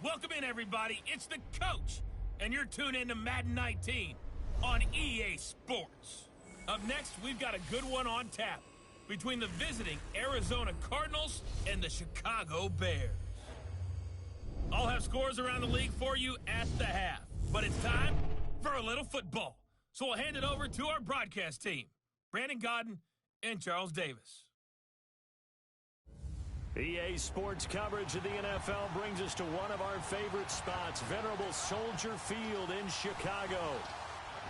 Welcome in, everybody. It's the coach, and you're tuned in to Madden 19 on EA Sports. Up next, we've got a good one on tap between the visiting Arizona Cardinals and the Chicago Bears. I'll have scores around the league for you at the half, but it's time for a little football. So we'll hand it over to our broadcast team, Brandon Godden and Charles Davis. EA Sports coverage of the NFL brings us to one of our favorite spots, venerable Soldier Field in Chicago.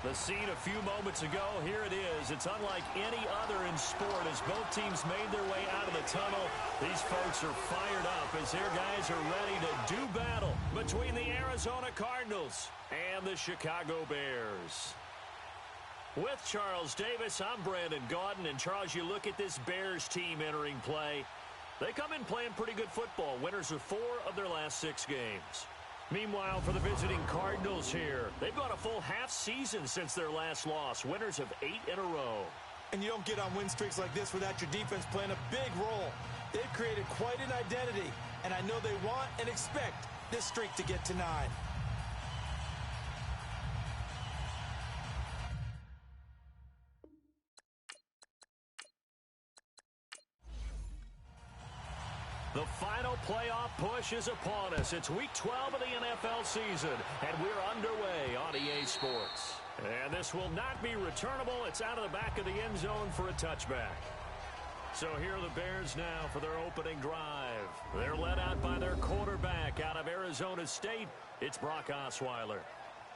The scene a few moments ago, here it is. It's unlike any other in sport as both teams made their way out of the tunnel. These folks are fired up as their guys are ready to do battle between the Arizona Cardinals and the Chicago Bears. With Charles Davis, I'm Brandon Gaudin. And Charles, you look at this Bears team entering play. They come in playing pretty good football, winners of 4 of their last 6 games. Meanwhile, for the visiting Cardinals here, they've gone a full half season since their last loss, winners of 8 in a row. And you don't get on win streaks like this without your defense playing a big role. They've created quite an identity, and I know they want and expect this streak to get to 9. The final playoff push is upon us. It's week 12 of the NFL season, and we're underway on EA Sports. And this will not be returnable. It's out of the back of the end zone for a touchback. So here are the Bears now for their opening drive. They're led out by their quarterback out of Arizona State. It's Brock Osweiler.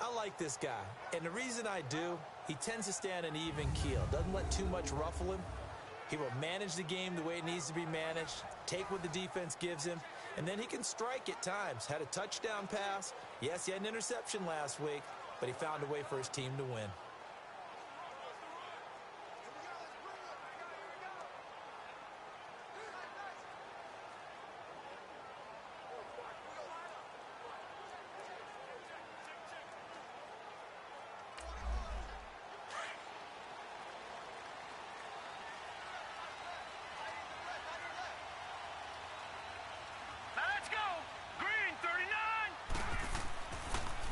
I like this guy, and the reason I do, he tends to stay on an even keel. Doesn't let too much ruffle him. He will manage the game the way it needs to be managed, take what the defense gives him, and then he can strike at times. Had a touchdown pass. Yes, he had an interception last week, but he found a way for his team to win.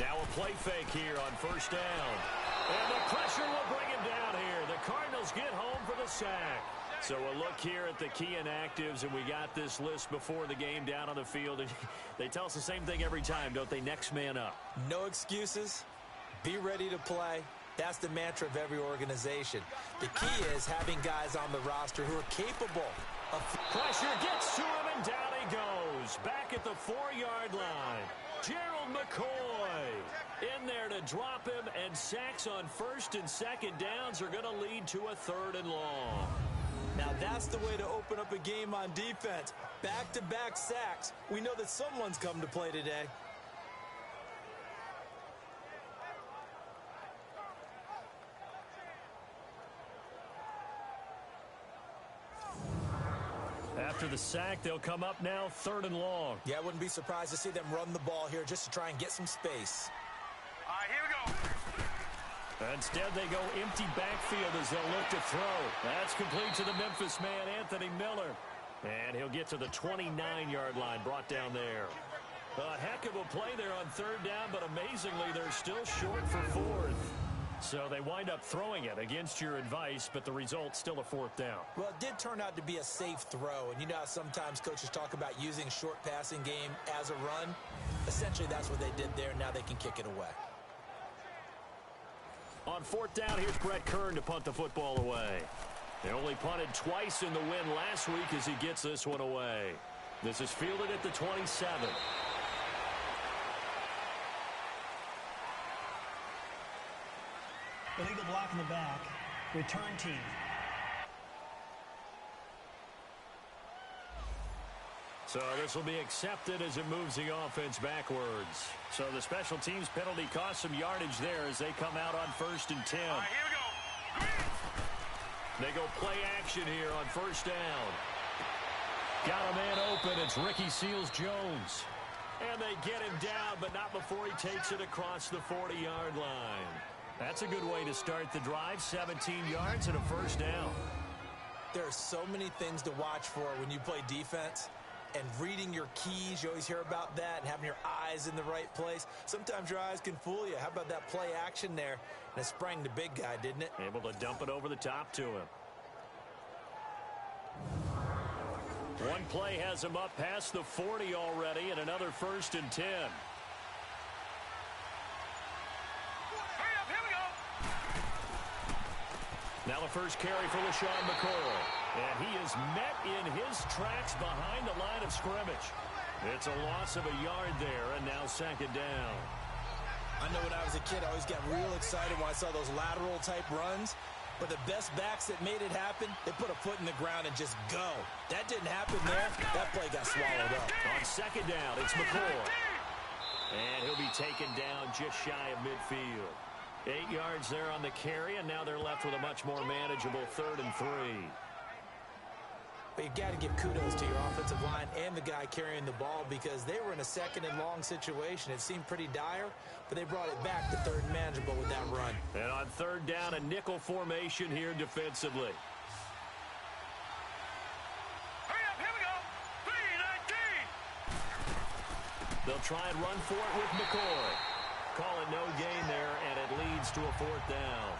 Now a play fake here on first down. And the pressure will bring him down here. The Cardinals get home for the sack. So a look here at the key inactives, and we got this list before the game down on the field. And they tell us the same thing every time, don't they? Next man up. No excuses. Be ready to play. That's the mantra of every organization. The key is having guys on the roster who are capable of... Pressure gets to him, and down he goes. Back at the 4-yard line. Gerald McCoy in there to drop him, and sacks on first and second downs are going to lead to a 3rd and long. Now that's the way to open up a game on defense. Back-to-back sacks. We know that someone's come to play today. After the sack, they'll come up now 3rd and long. Yeah, I wouldn't be surprised to see them run the ball here just to try and get some space. All right, here we go. Instead, they go empty backfield as they'll look to throw. That's complete to the Memphis man, Anthony Miller. And he'll get to the 29-yard line, brought down there. A heck of a play there on 3rd down, but amazingly, they're still short for 4th. So they wind up throwing it against your advice, but the result's still a 4th down. Well, it did turn out to be a safe throw. And you know how sometimes coaches talk about using short passing game as a run? Essentially, that's what they did there. Now they can kick it away. On 4th down, here's Brett Kern to punt the football away. They only punted twice in the win last week as he gets this one away. This is fielded at the 27. Illegal block in the back. Return team. So this will be accepted as it moves the offense backwards. So the special teams penalty cost some yardage there as they come out on 1st and 10. All right, here we go. They go play action here on 1st down. Got a man open. It's Ricky Seals-Jones. And they get him down, but not before he takes it across the 40-yard line. That's a good way to start the drive. 17 yards and a 1st down. There are so many things to watch for when you play defense. and reading your keys. You always hear about that, and having your eyes in the right place. Sometimes your eyes can fool you. How about that play action there? And it sprang the big guy, didn't it? Able to dump it over the top to him. One play has him up past the 40 already, and another 1st and 10. Now the first carry for LaShawn McCoy. And he is met in his tracks behind the line of scrimmage. It's a loss of a yard there, and now 2nd down. I know when I was a kid, I always got real excited when I saw those lateral-type runs. But the best backs that made it happen, they put a foot in the ground and just go. That didn't happen there. That play got swallowed up. On 2nd down, it's McCoy. And he'll be taken down just shy of midfield. 8 yards there on the carry, and now they're left with a much more manageable 3rd and 3. But you got to give kudos to your offensive line and the guy carrying the ball, because they were in a 2nd and long situation. It seemed pretty dire, but they brought it back to 3rd and manageable with that run. And on 3rd down, a nickel formation here defensively. Hurry up, here we go. 3-19. They'll try and run for it with McCoy. Call it no gain there, and it leads to a 4th down.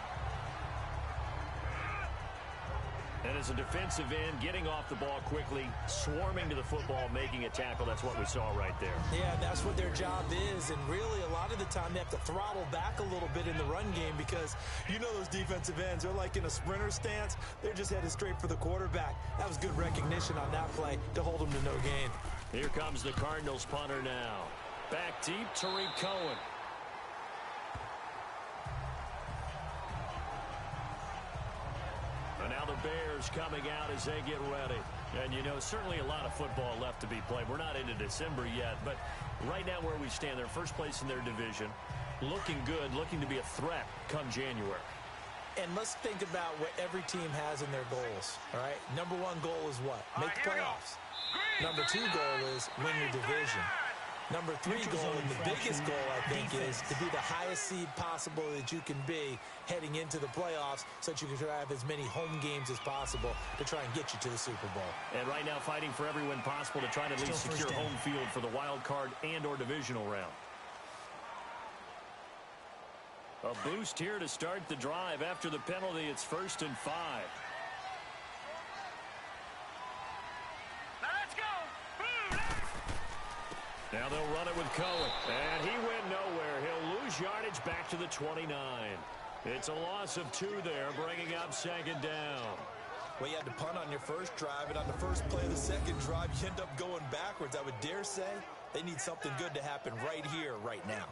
And as a defensive end, getting off the ball quickly, swarming to the football, making a tackle, that's what we saw right there. Yeah, that's what their job is, and really a lot of the time they have to throttle back a little bit in the run game, because you know those defensive ends, they're like in a sprinter stance. They're just headed straight for the quarterback. That was good recognition on that play to hold them to no gain. Here comes the Cardinals punter now. Back deep, Tariq Cohen. And now the Bears coming out as they get ready. And, you know, certainly a lot of football left to be played. We're not into December yet, but right now where we stand, they're first place in their division. Looking good, looking to be a threat come January. And let's think about what every team has in their goals, all right? Number 1 goal is what? Make the playoffs. Number 2 goal is win your division. Number 3 goal, and the biggest goal, I think, is to be the highest seed possible that you can be heading into the playoffs, so that you can have as many home games as possible to try and get you to the Super Bowl. And right now fighting for every win possible to try to at least secure home field for the wild card and or divisional round. A boost here to start the drive. After the penalty, it's 1st and 5. Now they'll run it with Cohen. And he went nowhere. He'll lose yardage back to the 29. It's a loss of 2 there, bringing up 2nd down. Well, you had to punt on your first drive, and on the first play of the second drive, you end up going backwards. I would dare say they need something good to happen right here, right now.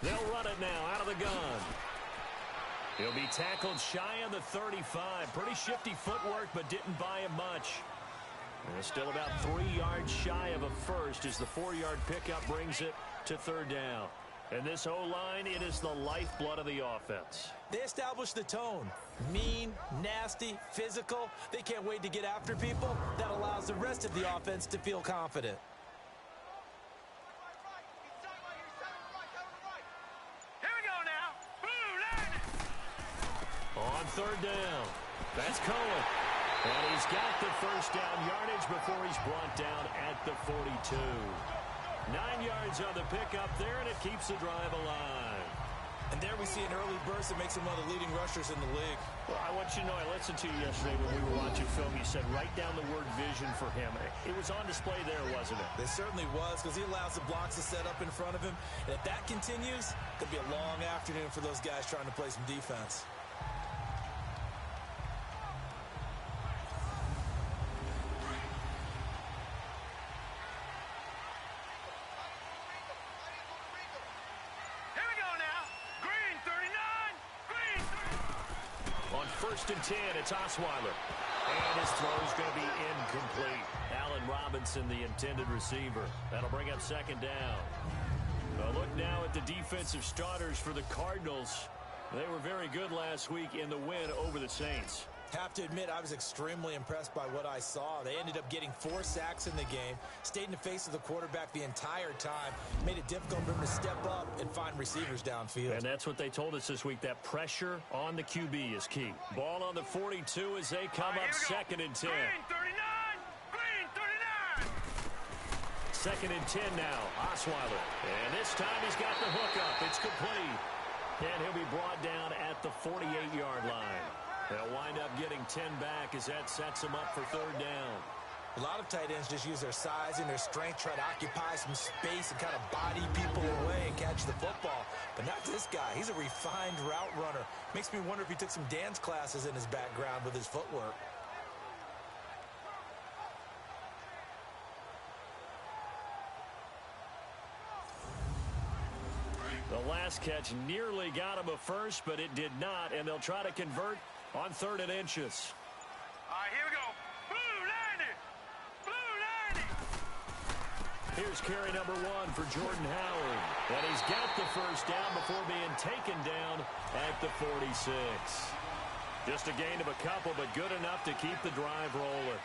They'll run it now out of the gun. He'll be tackled shy of the 35. Pretty shifty footwork, but didn't buy him much. And still about 3 yards shy of a first as the 4-yard pickup brings it to 3rd down. And this O-line, it is the lifeblood of the offense. They establish the tone. Mean, nasty, physical. They can't wait to get after people. That allows the rest of the offense to feel confident. On 3rd down, that's Cohen. And he's got the first down yardage before he's brought down at the 42. 9 yards on the pickup there, and it keeps the drive alive. And there we see an early burst that makes him one of the leading rushers in the league. Well, I want you to know, I listened to you yesterday when we were watching film. You said write down the word vision for him. It was on display there, wasn't it? It certainly was, because he allows the blocks to set up in front of him. And if that continues, it could be a long afternoon for those guys trying to play some defense. First and 10, it's Osweiler. And his throw's going to be incomplete. Allen Robinson, the intended receiver. That'll bring up 2nd down. A look now at the defensive starters for the Cardinals. They were very good last week in the win over the Saints. Have to admit, I was extremely impressed by what I saw. They ended up getting 4 sacks in the game, stayed in the face of the quarterback the entire time, made it difficult for him to step up and find receivers downfield. And that's what they told us this week, that pressure on the QB is key. Ball on the 42 as they come up 2nd and 10. Green 39! Green 39! 2nd and 10 now. Osweiler. And this time he's got the hook up. It's complete. And he'll be brought down at the 48-yard line. They'll wind up getting 10 back as that sets them up for 3rd down. A lot of tight ends just use their size and their strength, try to occupy some space and kind of body people away and catch the football. But not this guy. He's a refined route runner. Makes me wonder if he took some dance classes in his background with his footwork. The last catch nearly got him a first, but it did not, and they'll try to convert on 3rd and inches. All right, here we go. Blue 90! Blue 90! Here's carry number 1 for Jordan Howard. And he's got the first down before being taken down at the 46. Just a gain of a couple, but good enough to keep the drive rolling.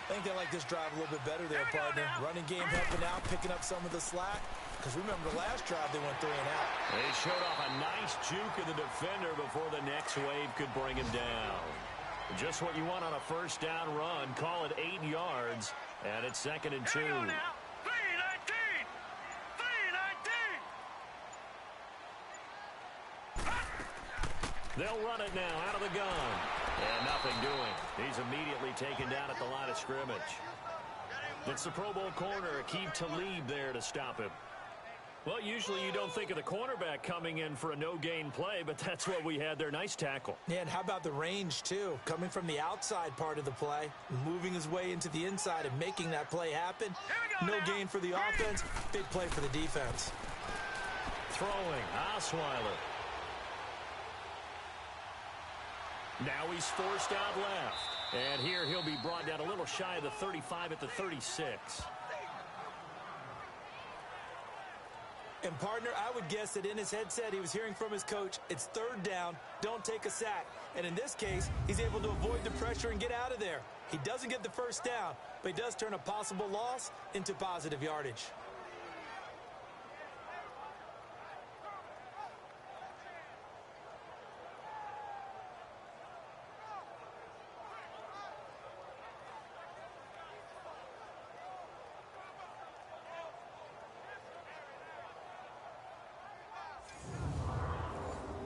I think they like this drive a little bit better there, partner. Running game helping out, picking up some of the slack. Because remember, the last drive they went 3 and out. They showed off a nice juke of the defender before the next wave could bring him down. Just what you want on a first down run. Call it 8 yards, and it's 2nd and 2. Here we go now. 319! 319! They'll run it now out of the gun. And nothing doing. He's immediately taken down at the line of scrimmage. It's the Pro Bowl corner, Aqib Talib there to stop him. Well, usually you don't think of the cornerback coming in for a no-gain play, but that's what we had there. Nice tackle. Yeah, and how about the range, too? Coming from the outside part of the play, moving his way into the inside and making that play happen. No gain for the offense, big play for the defense. Throwing, Osweiler. Now he's forced out left. And here he'll be brought down a little shy of the 35 at the 36. And, partner, I would guess that in his headset he was hearing from his coach, it's 3rd down, don't take a sack. And in this case, he's able to avoid the pressure and get out of there. He doesn't get the first down, but he does turn a possible loss into positive yardage.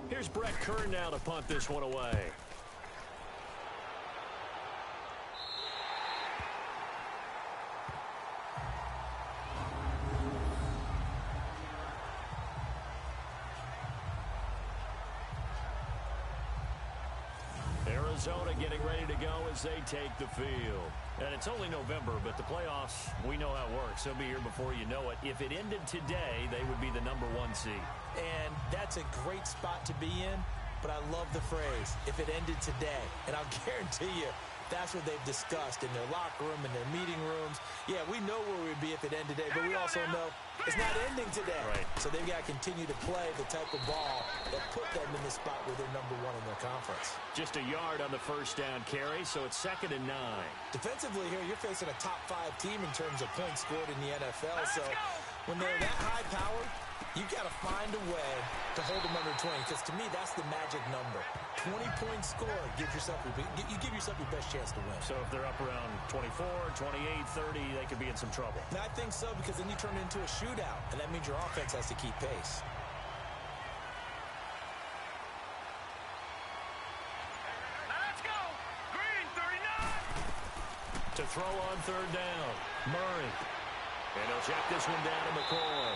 Here's Brett Kern now to punt this one away. Arizona getting ready to go as they take the field. And it's only November, but the playoffs, we know how it works. They'll be here before you know it. If it ended today, they would be the number 1 seed. And that's a great spot to be in, but I love the phrase, if it ended today. And I'll guarantee you, that's what they've discussed in their locker room, in their meeting rooms. Yeah, we know where we'd be if it ended today, but we also know it's not ending today. Right. So they've got to continue to play the type of ball that put them in the spot where they're number 1 in their conference. Just a yard on the first down carry, so it's 2nd and 9. Defensively here, you're facing a top 5 team in terms of points scored in the NFL. So when they're that high powered, you got to find a way to hold them under 20, because to me, that's the magic number. 20-point score, you give yourself your best chance to win. So if they're up around 24, 28, 30, they could be in some trouble. And I think so, because then you turn it into a shootout, and that means your offense has to keep pace. Let's go! Green 39! To throw on 3rd down, Murray. And he'll check this one down to McCoy.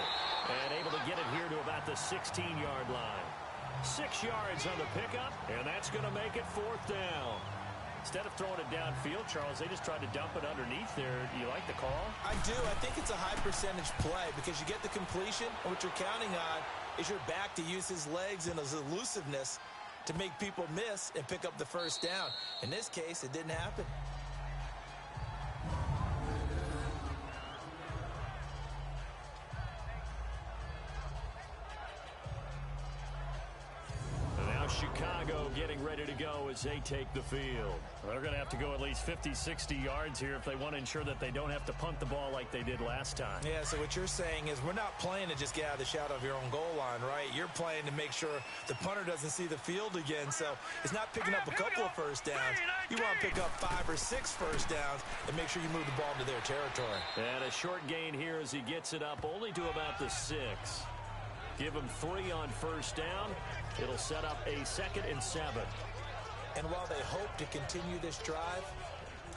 And able to get it here to about the 16-yard line. 6 yards on the pickup, and that's going to make it 4th down. Instead of throwing it downfield, Charles, they just tried to dump it underneath there. Do you like the call? I do. I think it's a high-percentage play because you get the completion, and what you're counting on is your back to use his legs and his elusiveness to make people miss and pick up the first down. In this case, it didn't happen. Chicago getting ready to go as they take the field. They're going to have to go at least 50, 60 yards here if they want to ensure that they don't have to punt the ball like they did last time. Yeah, so what you're saying is we're not playing to just get out of the shadow of your own goal line, right? You're playing to make sure the punter doesn't see the field again. So it's not picking up a couple of first downs. You want to pick up 5 or 6 first downs and make sure you move the ball into their territory. And a short gain here as he gets it up only to about the 6. Give him 3 on first down. It'll set up a 2nd and 7. And while they hope to continue this drive,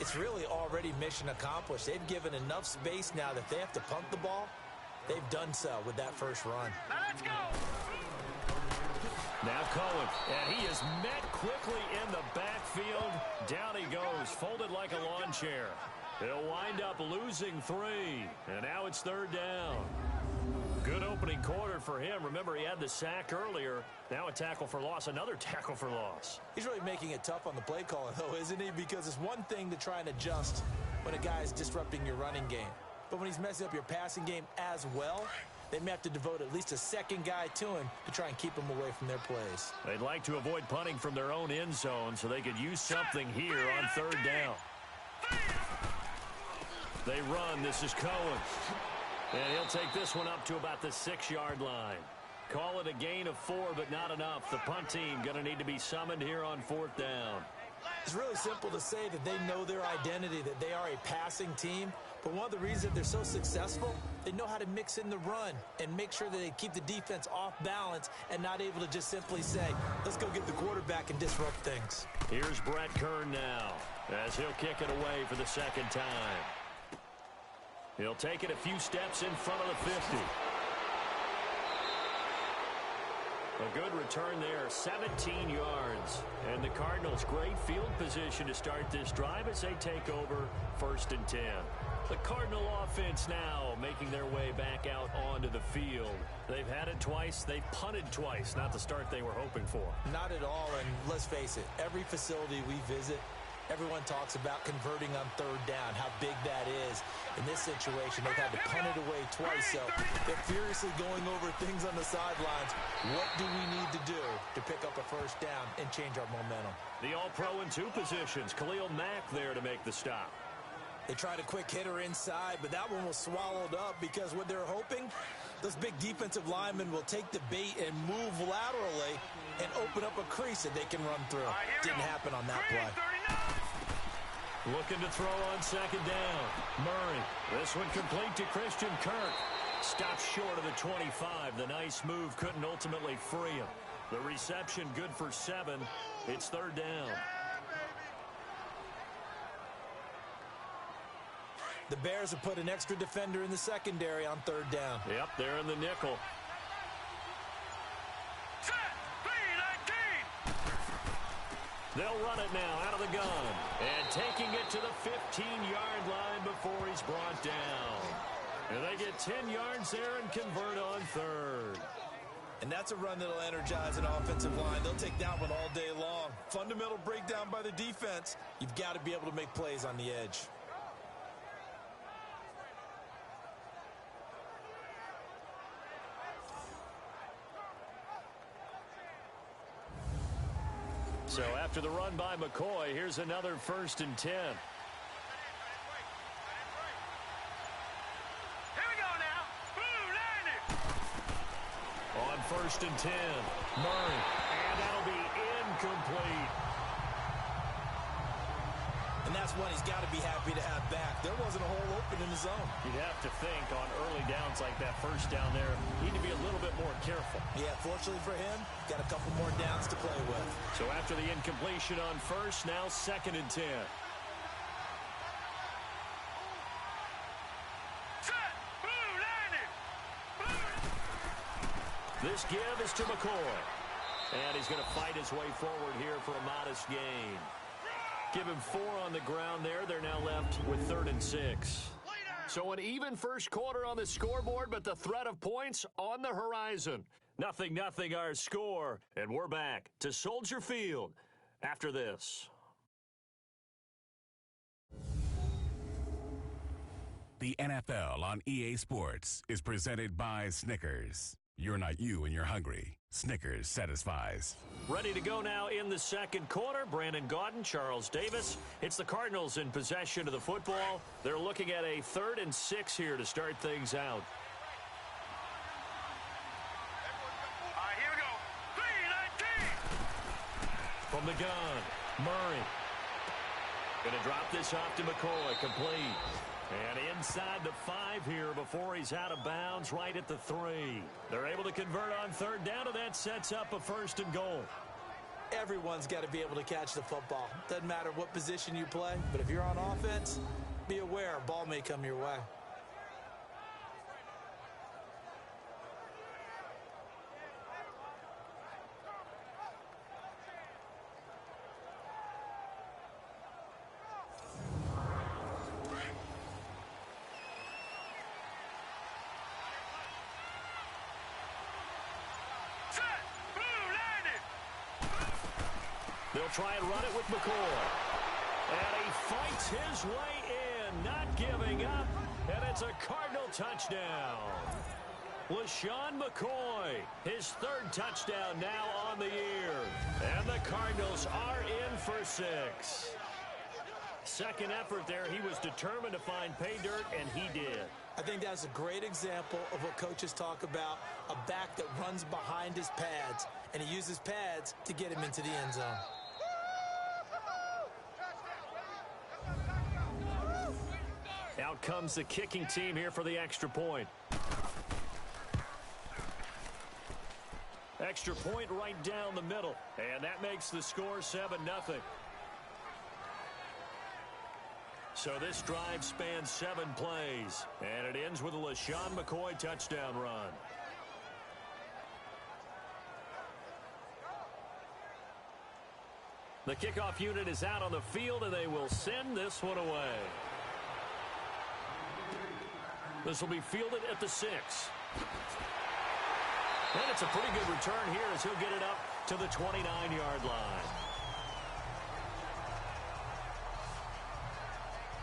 it's really already mission accomplished. They've given enough space now that they have to punt the ball. They've done so with that first run. Now let's go. Now Cohen, and he is met quickly in the backfield. Down he goes, folded like a lawn chair. He'll wind up losing 3, and now it's 3rd down. Good opening quarter for him. Remember, he had the sack earlier. Now a tackle for loss, another tackle for loss. He's really making it tough on the play calling, though, isn't he? Because it's one thing to try and adjust when a guy is disrupting your running game. But when he's messing up your passing game as well, they may have to devote at least a second guy to him to try and keep him away from their plays. They'd like to avoid punting from their own end zone so they could use something here on 3rd down. They run. This is Cohen. And he'll take this one up to about the 6-yard line. Call it a gain of 4, but not enough. The punt team going to need to be summoned here on 4th down. It's really simple to say that they know their identity, that they are a passing team. But one of the reasons they're so successful, they know how to mix in the run and make sure that they keep the defense off balance and not able to just simply say, let's go get the quarterback and disrupt things. Here's Brett Kern now as he'll kick it away for the 2nd time. He'll take it a few steps in front of the 50. A good return there, 17 yards. And the Cardinals, great field position to start this drive as they take over 1st and 10. The Cardinal offense now making their way back out onto the field. They've had it twice. They've punted twice. Not the start they were hoping for. Not at all, and let's face it, every facility we visit, everyone talks about converting on 3rd down, how big that is. In this situation, they've had to punt it away twice, so they're furiously going over things on the sidelines. What do we need to do to pick up a first down and change our momentum? The All-Pro in 2 positions. Khalil Mack there to make the stop. They tried a quick hitter inside, but that one was swallowed up because what they're hoping, those big defensive linemen will take the bait and move laterally and open up a crease that they can run through. Didn't happen on that play. Looking to throw on 2nd down. Murray. This one complete to Christian Kirk. Stopped short of the 25. The nice move couldn't ultimately free him. The reception good for 7. It's 3rd down. The Bears have put an extra defender in the secondary on 3rd down. Yep, they're in the nickel. They'll run it now out of the gun. And taking it to the 15-yard line before he's brought down. And they get 10 yards there and convert on 3rd. And that's a run that'll energize an offensive line. They'll take that one all day long. Fundamental breakdown by the defense. You've got to be able to make plays on the edge. So after the run by McCoy, here's another 1st and 10. Here we go now. Boom, landed. On 1st and 10, Murray. And that'll be incomplete. And that's one he's got to be happy to have back. There wasn't a hole open in the zone. You'd have to think on early downs like that first down there, need to be a little bit more careful. Yeah, fortunately for him, got a couple more downs to play with. So after the incompletion on 1st, now 2nd and 10. This give is to McCoy. And he's going to fight his way forward here for a modest gain. Give him 4 on the ground there. They're now left with 3rd and 6. So an even first quarter on the scoreboard, but the threat of points on the horizon. 0-0 our score, and we're back to Soldier Field after this. The NFL on EA Sports is presented by Snickers. You're not you when you're hungry. Snickers satisfies. Ready to go now in the second quarter. Brandon Gaudin, Charles Davis. It's the Cardinals in possession of the football. They're looking at a 3rd and 6 here to start things out. Here we go. 3-19. From the gun, Murray. Going to drop this off to McCoy, complete. And inside the 5 here before he's out of bounds, right at the 3. They're able to convert on 3rd down, and that sets up a 1st and goal. Everyone's got to be able to catch the football. Doesn't matter what position you play, but if you're on offense, be aware a ball may come your way. They'll try and run it with McCoy. And he fights his way in, not giving up. And it's a Cardinal touchdown. LaShawn McCoy, his 3rd touchdown now on the year. And the Cardinals are in for 6. Second effort there, he was determined to find pay dirt, and he did. I think that's a great example of what coaches talk about, a back that runs behind his pads, and he uses pads to get him into the end zone. Out comes the kicking team here for the extra point. Extra point right down the middle. And that makes the score 7-0. So this drive spans 7 plays. And it ends with a LaShawn McCoy touchdown run. The kickoff unit is out on the field, and they will send this one away. This will be fielded at the 6. And it's a pretty good return here as he'll get it up to the 29-yard line.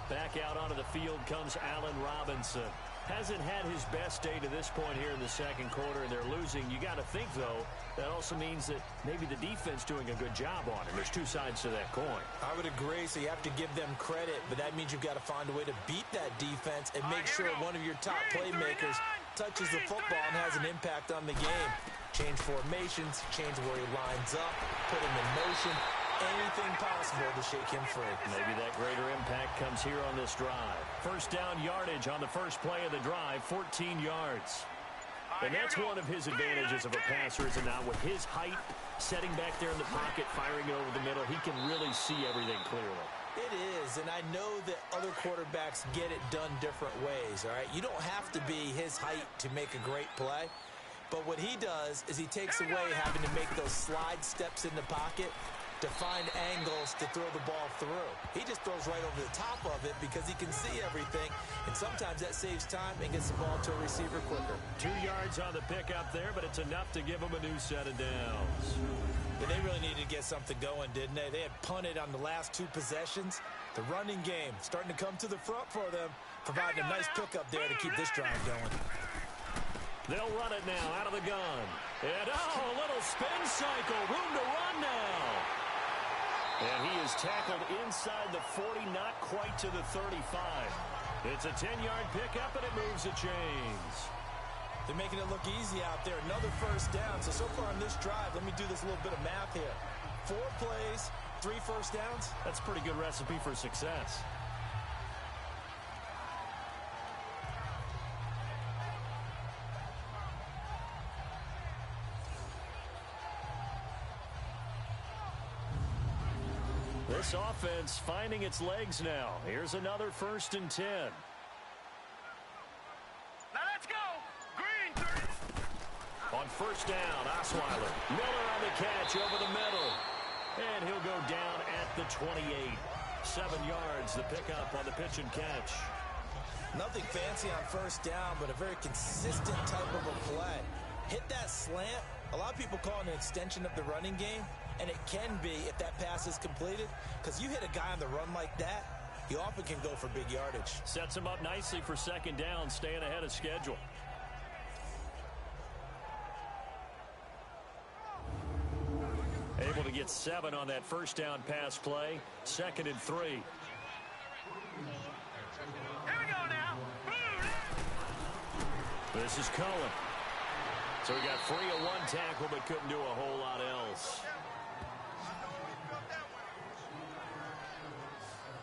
Back out onto the field comes Allen Robinson. Hasn't had his best day to this point here in the second quarter, and they're losing. You got to think, though, that also means that maybe the defense doing a good job on it. There's 2 sides to that coin. I would agree, so you have to give them credit, but that means you've got to find a way to beat that defense and make sure one of your top playmakers touches the football and has an impact on the game. Change formations, change where he lines up, put him in motion. Anything possible to shake him free. Maybe that greater impact comes here on this drive. First down yardage on the first play of the drive, 14 yards. And that's one of his advantages of a passer, is it not? With his height, setting back there in the pocket, firing it over the middle, he can really see everything clearly. It is, and I know that other quarterbacks get it done different ways, all right? You don't have to be his height to make a great play. But what he does is he takes away having to make those slide steps in the pocket to find angles to throw the ball through. He just throws right over the top of it because he can see everything, and sometimes that saves time and gets the ball to a receiver quicker. 2 yards on the pickup there, but it's enough to give him a new set of downs. But they really needed to get something going, didn't they? They had punted on the last 2 possessions. The running game starting to come to the front for them, providing a nice pickup there to keep this drive going. They'll run it now out of the gun. And, a little spin cycle. Room to run now. And he is tackled inside the 40, not quite to the 35. It's a 10-yard pickup, and it moves the chains. They're making it look easy out there. Another first down. So far on this drive, let me do this little bit of math here. 4 plays, 3 first downs. That's a pretty good recipe for success. This offense finding its legs now. Here's another 1st and 10. Now let's go. Green 30. On first down, Osweiler. Miller on the catch over the middle. And he'll go down at the 28. 7 yards, the pickup on the pitch and catch. Nothing fancy on first down, but a very consistent type of a play. Hit that slant. A lot of people call it an extension of the running game, and it can be if that pass is completed, because you hit a guy on the run like that, he often can go for big yardage. Sets him up nicely for second down, staying ahead of schedule. gets 7 on that first down pass play. 2nd and 3. Here we go now. This is Cohen. So he got free of 1 tackle but couldn't do a whole lot else.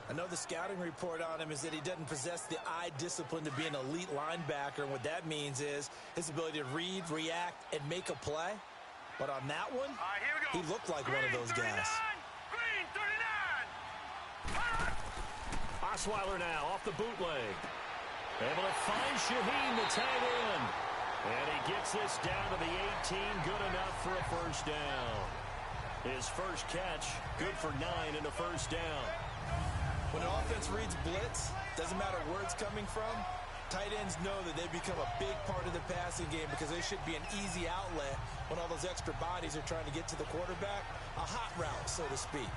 I know the scouting report on him is that he doesn't possess the eye discipline to be an elite linebacker. And what that means is his ability to read, react, and make a play. But on that one, Here we go. he looked like one of those guys. Green 39. Osweiler now off the bootleg. Able to find Shaheen to tag in. And he gets this down to the 18. Good enough for a first down. His first catch, good for 9 and a first down. When an offense reads blitz, doesn't matter where it's coming from, tight ends know that they become a big part of the passing game because they should be an easy outlet when all those extra bodies are trying to get to the quarterback. A hot route, so to speak.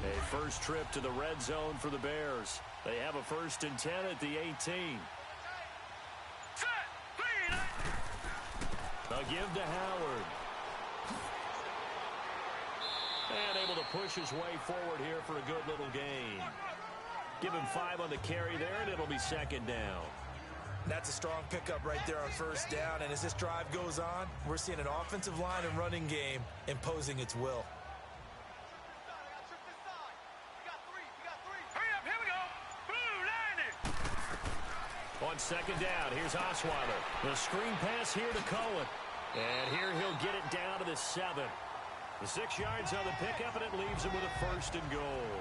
A first trip to the red zone for the Bears. They have a 1st and 10 at the 18. Set. Green. A give to Howard. And able to push his way forward here for a good little gain. Give him 5 on the carry there, and it'll be 2nd down. That's a strong pickup right there on first down. And as this drive goes on, we're seeing an offensive line and running game imposing its will. Hurry up. Here we go. Blue 90. On 2nd down, here's Osweiler. The screen pass here to Cohen. And here he'll get it down to the 7. The 6 yards on the pickup, and it leaves him with a 1st and goal.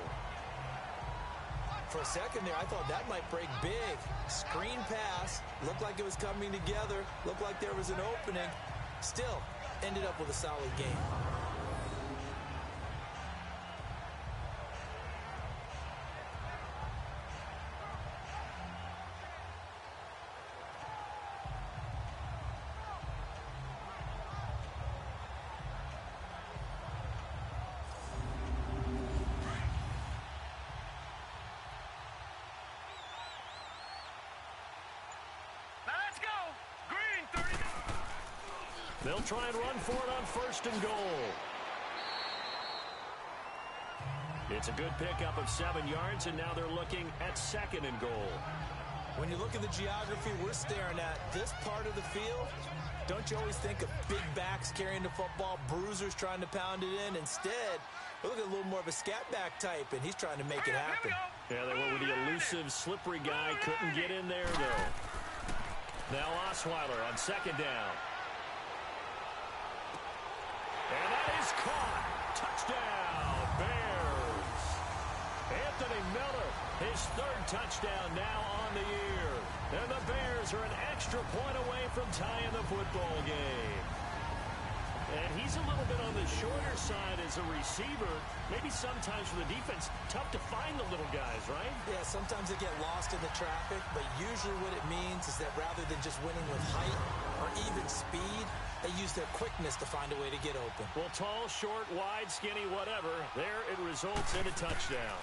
For a second there, I thought that might break big. Screen pass. Looked like it was coming together. Looked like there was an opening. Still, ended up with a solid game. Let's go. Green 30. They'll try and run for it on 1st and goal. It's a good pickup of 7 yards, and now they're looking at 2nd and goal. When you look at the geography we're staring at, this part of the field, don't you always think of big backs carrying the football, bruisers trying to pound it in? Instead, we look at a little more of a scat back type, and he's trying to make it happen. Yeah, they went with the elusive, slippery guy. Couldn't get in there, though. Now Osweiler on 2nd down. And that is caught. Touchdown, Bears. Anthony Miller, his 3rd touchdown now on the year. And the Bears are an extra point away from tying the football game. And he's a little bit on the shorter side as a receiver. Maybe sometimes for the defense, tough to find the little guys, right? Yeah, sometimes they get lost in the traffic, but usually what it means is that rather than just winning with height or even speed, they use their quickness to find a way to get open. Well, tall, short, wide, skinny, whatever, there it results in a touchdown.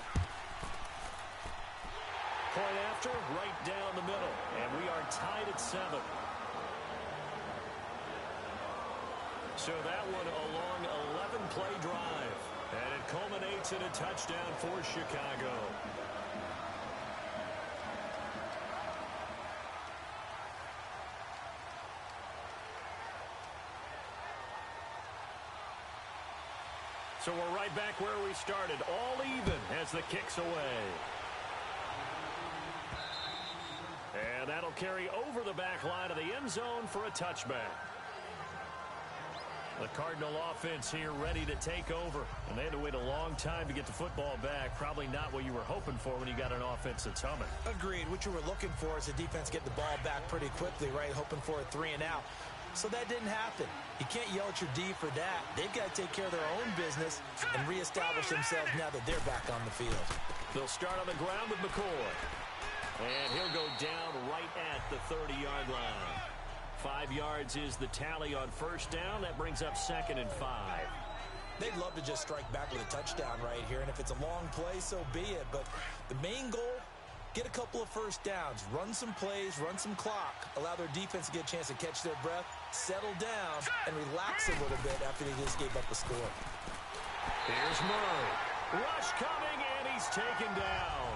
Point after, right down the middle, and we are tied at 7. So that one a long 11-play drive. And it culminates in a touchdown for Chicago. So we're right back where we started. All even as the kick's away. And that'll carry over the back line of the end zone for a touchback. The Cardinal offense here ready to take over. And they had to wait a long time to get the football back. Probably not what you were hoping for when you got an offense that's humming. Agreed. What you were looking for is the defense get the ball back pretty quickly, right? Hoping for a 3 and out. So that didn't happen. You can't yell at your D for that. They've got to take care of their own business and reestablish themselves now that they're back on the field. They'll start on the ground with McCoy. And he'll go down right at the 30-yard line. 5 yards is the tally on first down. That brings up 2nd and 5. They'd love to just strike back with a touchdown right here, and if it's a long play, so be it. But the main goal Get a couple of first downs, run some plays, run some clock, allow their defense to get a chance to catch their breath, settle down, and relax a little bit after they just gave up a score. Here's Murray. Rush coming, and he's taken down.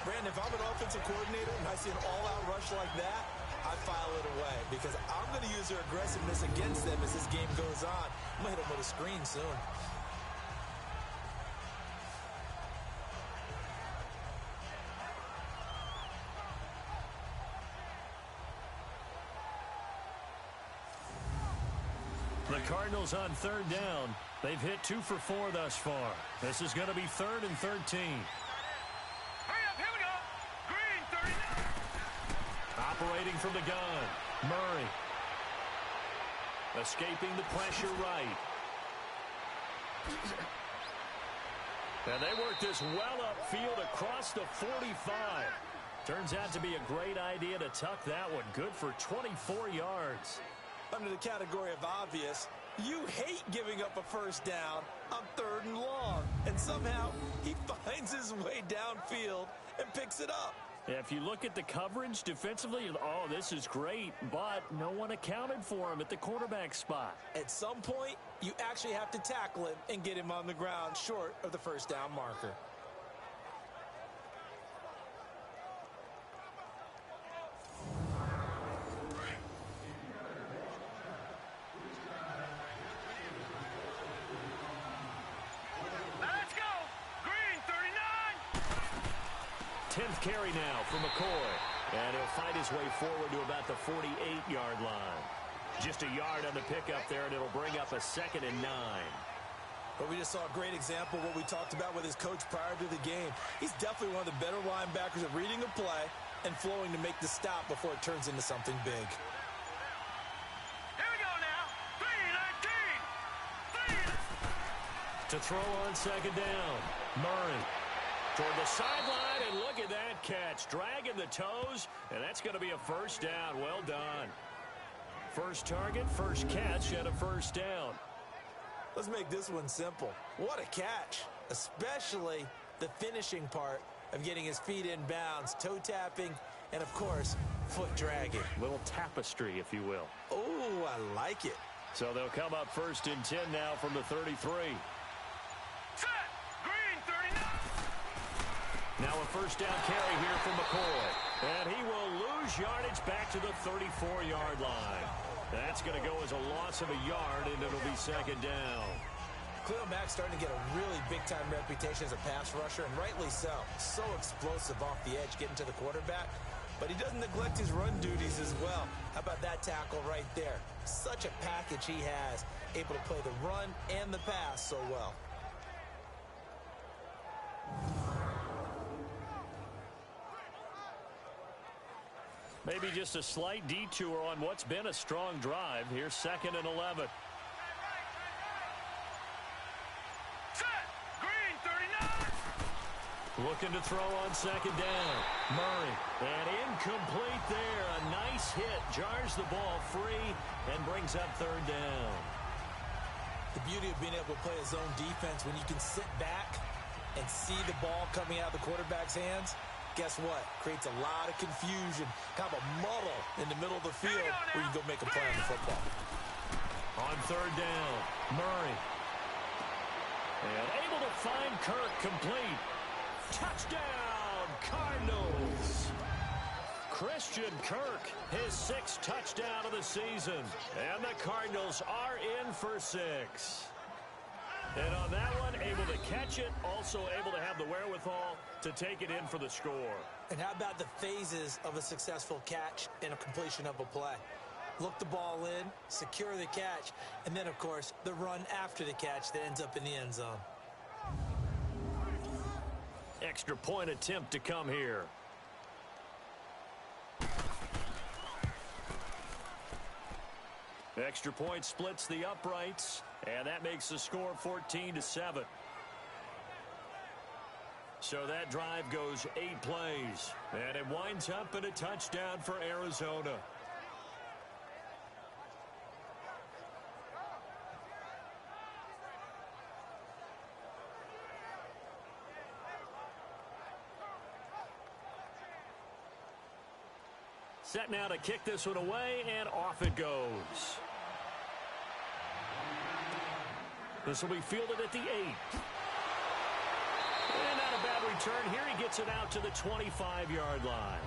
Brandon, if I'm an offensive coordinator and I see an all-out rush like that, I file it away because I'm going to use their aggressiveness against them as this game goes on. I'm going to hit them with a screen soon. The Cardinals on third down. They've hit 2 for 4 thus far. This is going to be 3rd and 13. Hurry up, here we go. Green 39. Operating from the gun. Murray. Escaping the pressure right. And they work this well upfield across the 45. Turns out to be a great idea to tuck that one. Good for 24 yards. Under the category of obvious, you hate giving up a first down on 3rd and long. And somehow, he finds his way downfield and picks it up. If you look at the coverage defensively, oh, this is great, but no one accounted for him at the quarterback spot. At some point, you actually have to tackle him and get him on the ground short of the first down marker. Let's go. Green 39. 10th carry now for McCoy. And he'll fight his way forward to about the 48-yard line. Just a yard on the pickup there, and it'll bring up a 2nd and 9. But we just saw a great example of what we talked about with his coach prior to the game. He's definitely one of the better linebackers at reading a play and flowing to make the stop before it turns into something big. Here we go now. 3-19. To throw on 2nd down. Murray toward the sideline, and look at that catch. Dragging the toes, and that's going to be a first down. Well done. First target, first catch, and a first down. Let's make this one simple. What a catch, especially the finishing part of getting his feet in bounds, toe tapping, and of course, foot dragging. Little tapestry, if you will. Oh, I like it. So they'll come up 1st and 10 now from the 33. Set. Green 39. Now a first down carry here from McCoy. And he will lose yardage back to the 34-yard line. That's going to go as a loss of a yard, and it'll be 2nd down. Khalil Mack's starting to get a really big-time reputation as a pass rusher, and rightly so. So explosive off the edge, getting to the quarterback. But he doesn't neglect his run duties as well. How about that tackle right there? Such a package he has, able to play the run and the pass so well. Maybe just a slight detour on what's been a strong drive. Here's 2nd and 11. Set. Green 39. Looking to throw on 2nd down. Murray. And incomplete there. A nice hit. Jars the ball free and brings up 3rd down. The beauty of being able to play a zone defense when you can sit back and see the ball coming out of the quarterback's hands. Guess what? Creates a lot of confusion, kind of a muddle in the middle of the field where you can go make a play on the football. On 3rd down, Murray. And able to find Kirk complete. Touchdown, Cardinals. Christian Kirk, his 6th touchdown of the season. And the Cardinals are in for 6. And on that one, able to catch it, also able to have the wherewithal to take it in for the score. And how about the phases of a successful catch and a completion of a play? Look the ball in, secure the catch, and then, of course, the run after the catch that ends up in the end zone. Extra point attempt to come here. Extra point splits the uprights, and that makes the score 14-7. So that drive goes 8 plays, and it winds up in a touchdown for Arizona. Set now to kick this one away, and off it goes. This will be fielded at the 8. And not a bad return here. He gets it out to the 25-yard line.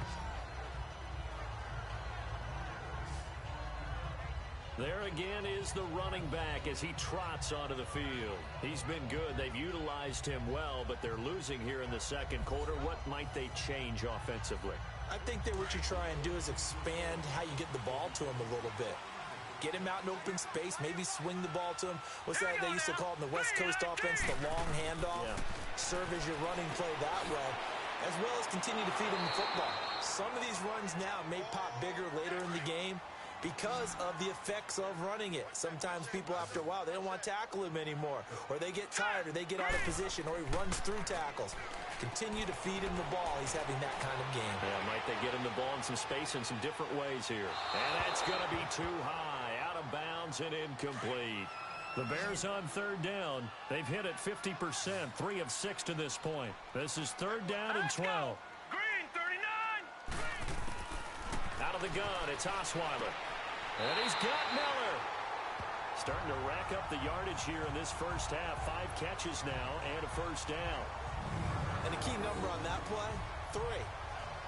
There again is the running back as he trots onto the field. He's been good. They've utilized him well, but they're losing here in the second quarter. What might they change offensively? I think that what you try and do is expand how you get the ball to him a little bit. Get him out in open space, maybe swing the ball to him. What's that they used to call it in the West Coast offense, the long handoff? Yeah. Serve as your running play that way, as well as continue to feed him the football. Some of these runs now may pop bigger later in the game because of the effects of running it. Sometimes people, after a while, they don't want to tackle him anymore, or they get tired, or they get out of position, or he runs through tackles. Continue to feed him the ball. He's having that kind of game. Yeah, might they get him the ball in some space in some different ways here. And that's going to be too high, out of bounds and incomplete. The Bears on third down. They've hit it 50%, 3 of 6 to this point. This is third down and 12. Green 39. Out of the gun, it's Osweiler. And he's got Miller. Starting to rack up the yardage here in this first half. 5 catches now and a first down. And the key number on that play, 3.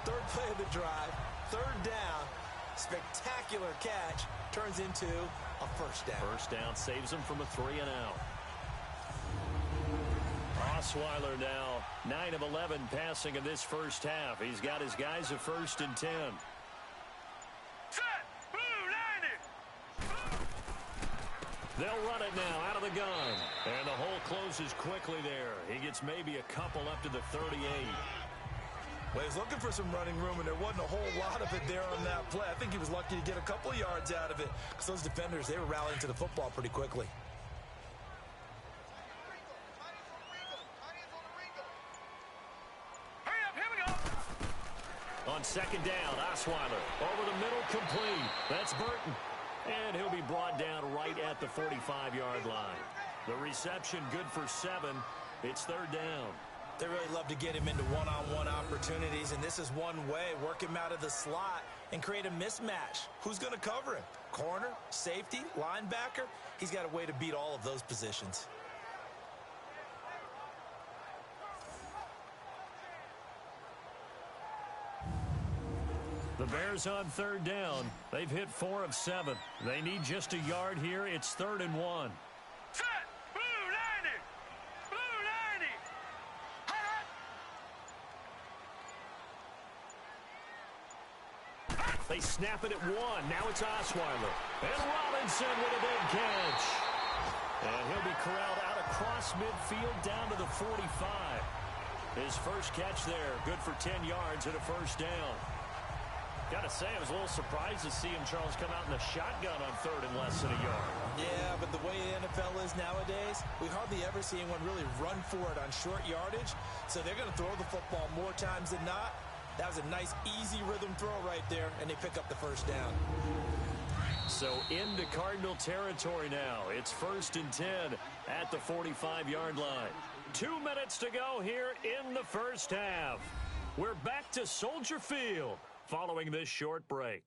Third play of the drive, third down, spectacular catch, turns into a first down. First down saves him from a 3-and-out. Osweiler now 9 of 11 passing in this first half. He's got his guys a 1st and 10. They'll run it now out of the gun. And the hole closes quickly there. He gets maybe a couple up to the 38. Well, he's looking for some running room, and there wasn't a whole lot of it there on that play. I think he was lucky to get a couple of yards out of it because those defenders, they were rallying to the football pretty quickly. Hurry up, here we go. On second down, Osweiler over the middle, complete. That's Burton. And he'll be brought down right at the 45-yard line. The reception good for 7. It's third down. They really love to get him into one-on-one opportunities, and this is one way. Work him out of the slot and create a mismatch. Who's going to cover him? Corner, safety, linebacker? He's got a way to beat all of those positions. The Bears on third down. They've hit 4 of 7. They need just a yard here. It's 3rd and 1. Set. Blue 90. Blue 90. They snap it at 1. Now it's Osweiler. And Robinson with a big catch. And he'll be corralled out across midfield down to the 45. His first catch there. Good for 10 yards and a first down. Got to say, I was a little surprised to see him, Charles, come out in the shotgun on 3rd and less than a yard. Yeah, but the way the NFL is nowadays, we hardly ever see anyone really run for it on short yardage. So they're going to throw the football more times than not. That was a nice, easy rhythm throw right there, and they pick up the first down. So into Cardinal territory now. It's 1st and 10 at the 45-yard line. 2 minutes to go here in the first half. We're back to Soldier Field following this short break.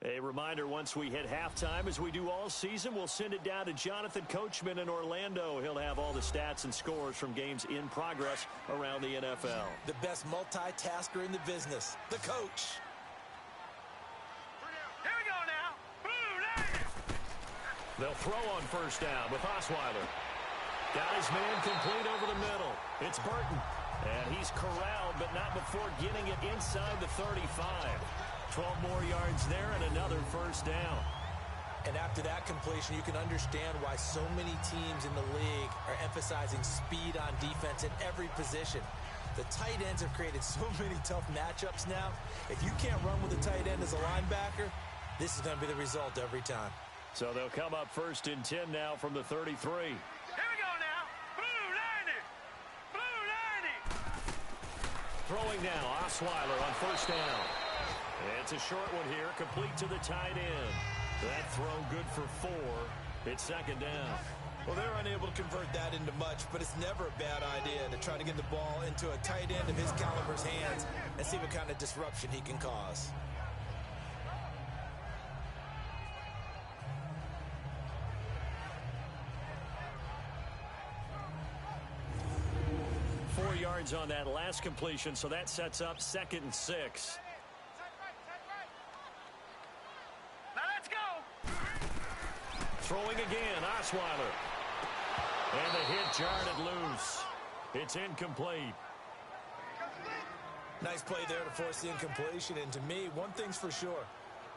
A reminder, once we hit halftime, as we do all season, we'll send it down to Jonathan Coachman in Orlando. He'll have all the stats and scores from games in progress around the NFL. The best multitasker in the business, the coach. Here we go now. Blue 90. They'll throw on first down with Osweiler. Got his man complete over the middle. It's Burton. And he's corralled, but not before getting it inside the 35. 12 more yards there and another first down. And after that completion, you can understand why so many teams in the league are emphasizing speed on defense in every position. The tight ends have created so many tough matchups now. If you can't run with a tight end as a linebacker, this is going to be the result every time. So they'll come up 1st and 10 now from the 33. Here we go now. Blue 90. Blue 90. Throwing now, Osweiler on first down. It's a short one here, complete to the tight end. That throw good for 4. It's second down. Well, they're unable to convert that into much, but it's never a bad idea to try to get the ball into a tight end of his caliber's hands and see what kind of disruption he can cause. On that last completion, so that sets up 2nd and 6. Now let's go. Throwing again, Osweiler. And the hit jarred it loose. It's incomplete. Nice play there to force the incompletion, and to me, one thing's for sure.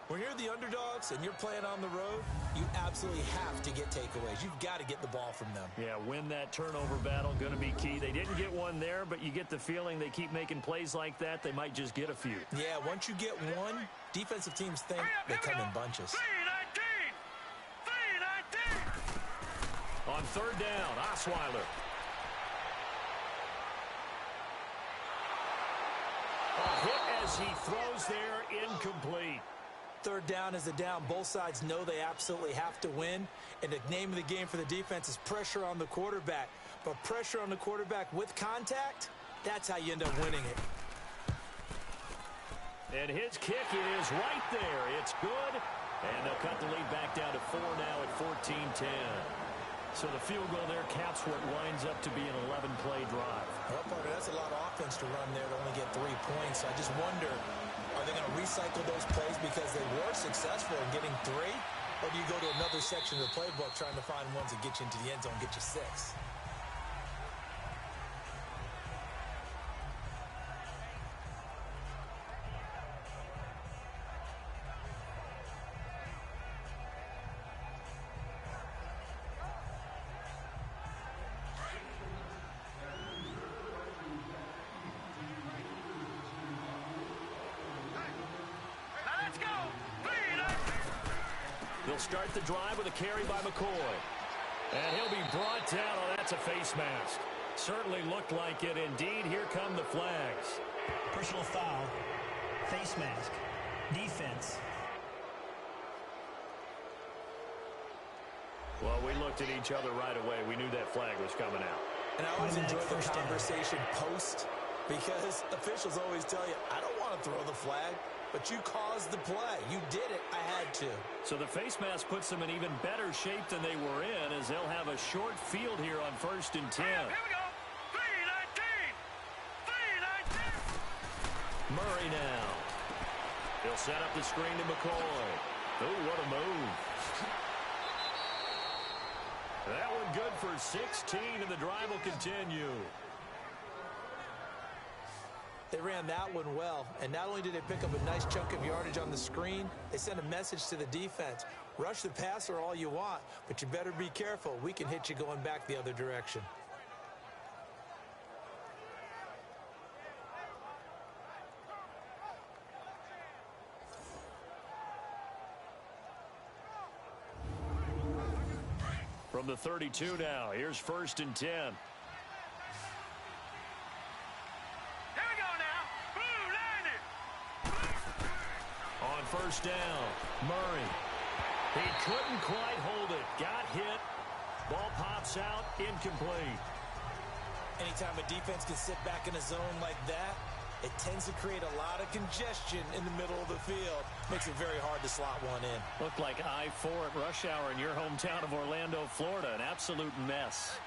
When you're the underdogs and you're playing on the road, you absolutely have to get takeaways. You've got to get the ball from them. Yeah, win that turnover battle, going to be key. They didn't get one there, but you get the feeling they keep making plays like that, they might just get a few. Yeah, once you get one, defensive teams think they come in bunches. 3-19. On 3rd down, Osweiler. A hit as he throws there, incomplete. 3rd down is a down. Both sides know they absolutely have to win. And the name of the game for the defense is pressure on the quarterback. But pressure on the quarterback with contact, that's how you end up winning it. And his kick is right there. It's good. And they'll cut the lead back down to 4 now at 14-10. So the field goal there caps what winds up to be an 11-play drive. Well, Parker, that's a lot of offense to run there to only get 3 points. I just wonder, are they going to recycle those plays because they were successful in getting 3? Or do you go to another section of the playbook trying to find ones that get you into the end zone, get you 6? They'll start the drive with a carry by McCoy. And he'll be brought down. Oh, that's a face mask. Certainly looked like it. Indeed, here come the flags. Personal foul, face mask, defense. Well, we looked at each other right away. We knew that flag was coming out. And I always enjoy the conversation post, because officials always tell you, I don't want to throw the flag, but you caused the play. You did it. I had to. So the face mask puts them in even better shape than they were in, as they'll have a short field here on 1st and 10. Here we go. 3-19. 3-19. Murray now. He'll set up the screen to McCoy. Oh, what a move. That one good for 16, and the drive will continue. They ran that one well, and not only did they pick up a nice chunk of yardage on the screen, they sent a message to the defense. Rush the passer all you want, but you better be careful. We can hit you going back the other direction. From the 32 now, here's 1st and 10. On 1st down, Murray. He couldn't quite hold it. Got hit. Ball pops out, incomplete. Anytime a defense can sit back in a zone like that, it tends to create a lot of congestion in the middle of the field. Makes it very hard to slot one in. Looked like I-4 at rush hour in your hometown of Orlando, Florida. An absolute mess.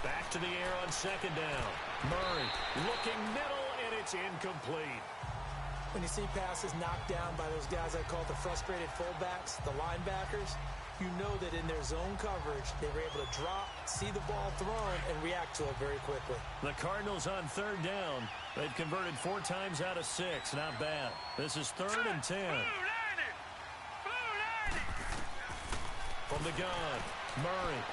Back to the air on 2nd down. Murray looking middle, and it's incomplete. When you see passes knocked down by those guys I call the frustrated fullbacks, the linebackers, you know that in their zone coverage, they were able to drop, see the ball thrown, and react to it very quickly. The Cardinals on 3rd down. They've converted 4 times out of 6. Not bad. This is 3rd and 10. From the gun, Murray.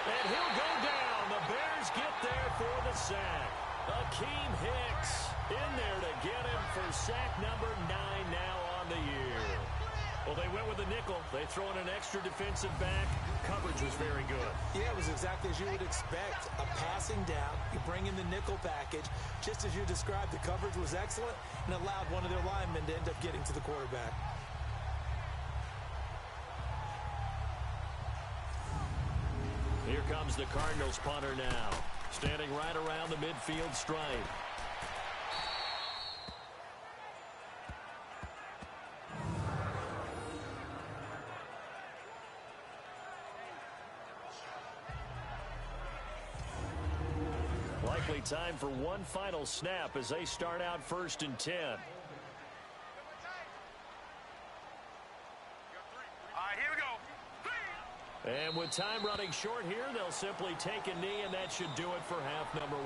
And he'll go down. The Bears get there for the sack. Akeem Hicks in there to get him for sack number 9 now on the year. Well, they went with a nickel. They throw in an extra defensive back. Coverage was very good. Yeah, it was exactly as you would expect. A passing down. You bring in the nickel package. Just as you described, the coverage was excellent and allowed one of their linemen to end up getting to the quarterback. Here comes the Cardinals punter now, standing right around the midfield stripe. Likely time for one final snap as they start out 1st and 10. All right, here we go. And with time running short here, they'll simply take a knee, and that should do it for half number 1.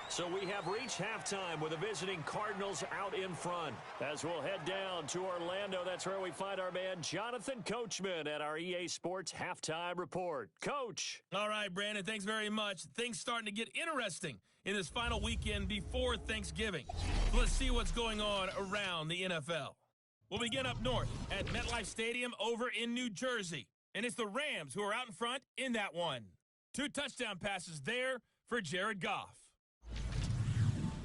So we have reached halftime with the visiting Cardinals out in front. As we'll head down to Orlando, that's where we find our man Jonathan Coachman at our EA Sports Halftime Report. Coach. All right, Brandon, thanks very much. Things starting to get interesting in this final weekend before Thanksgiving. Let's see what's going on around the NFL. We'll begin up north at MetLife Stadium over in New Jersey. And it's the Rams who are out in front in that one. 2 touchdown passes there for Jared Goff.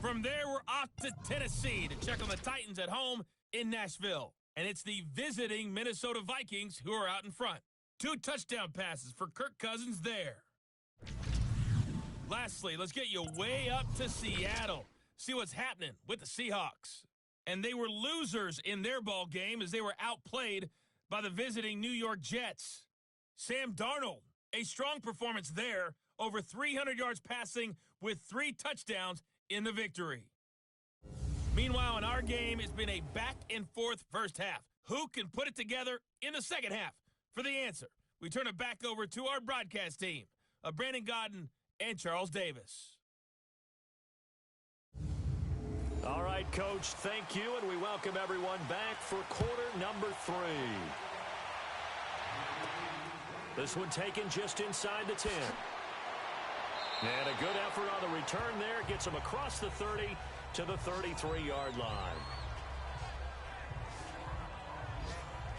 From there, we're off to Tennessee to check on the Titans at home in Nashville. And it's the visiting Minnesota Vikings who are out in front. 2 touchdown passes for Kirk Cousins there. Lastly, let's get you way up to Seattle. See what's happening with the Seahawks. And they were losers in their ball game as they were outplayed by the visiting New York Jets. Sam Darnold, a strong performance there, over 300 yards passing with 3 touchdowns in the victory. Meanwhile, in our game, it's been a back-and-forth first half. Who can put it together in the second half? For the answer, we turn it back over to our broadcast team of Brandon Godden and Charles Davis. All right, Coach, thank you, and we welcome everyone back for quarter number 3. This one taken just inside the 10. And a good effort on the return there. Gets him across the 30 to the 33-yard line.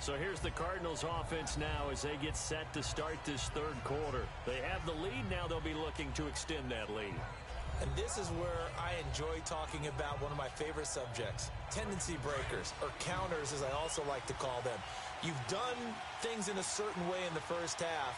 So here's the Cardinals offense now as they get set to start this third quarter. They have the lead. Now they'll be looking to extend that lead. And this is where I enjoy talking about one of my favorite subjects, tendency breakers, or counters as I also like to call them. You've done things in a certain way in the first half,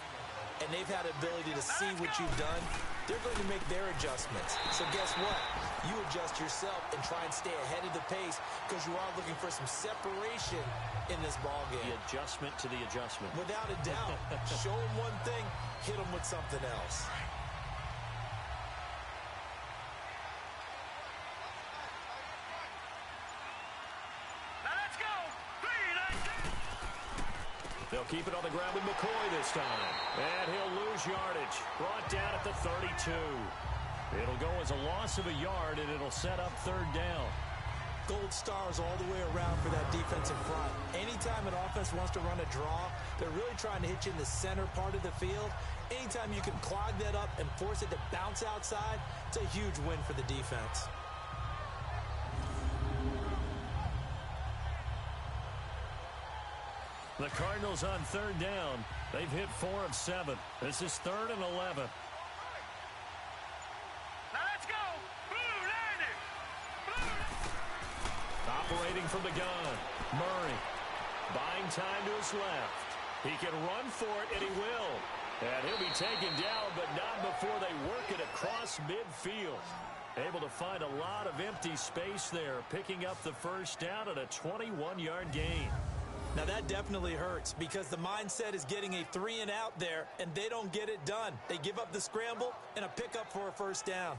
and they've had ability to see what you've done. They're going to make their adjustments. So guess what? You adjust yourself and try and stay ahead of the pace because you are looking for some separation in this ball game. The adjustment to the adjustment. Without a doubt. Show them one thing, hit them with something else. They'll keep it on the ground with McCoy this time. And he'll lose yardage. Brought down at the 32. It'll go as a loss of a yard, and it'll set up third down. Gold stars all the way around for that defensive front. Anytime an offense wants to run a draw, they're really trying to hit you in the center part of the field. Anytime you can clog that up and force it to bounce outside, it's a huge win for the defense. The Cardinals on third down. They've hit 4 of 7. This is 3rd and 11. Now let's go. Blue landing. Operating from the gun. Murray. Buying time to his left. He can run for it, and he will. And he'll be taken down, but not before they work it across midfield. Able to find a lot of empty space there, picking up the first down at a 21-yard gain. Now that definitely hurts because the mindset is getting a 3-and-out there, and they don't get it done. They give up the scramble and a pickup for a first down.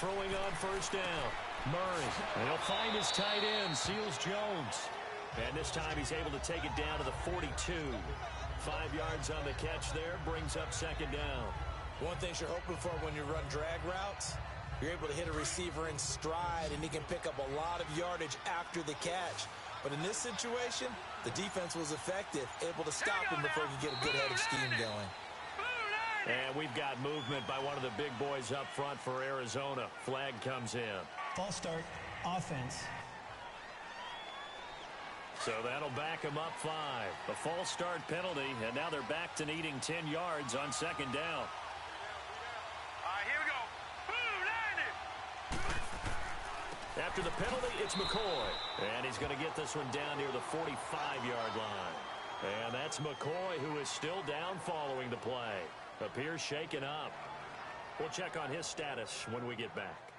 Throwing on first down. Murray. And he'll find his tight end, Seals Jones. And this time he's able to take it down to the 42. 5 yards on the catch there, brings up second down. One thing you're hoping for when you run drag routes, you're able to hit a receiver in stride, and he can pick up a lot of yardage after the catch. But in this situation, the defense was effective, able to stop him before he could get a good head of steam going. Blue landing. And we've got movement by one of the big boys up front for Arizona. Flag comes in. False start, offense. So that'll back them up 5. A false start penalty, and now they're back to needing 10 yards on second down. All right, here we go. Boom, landed. After the penalty, it's McCoy. And he's going to get this one down near the 45-yard line. And that's McCoy, who is still down following the play. Appears shaken up. We'll check on his status when we get back.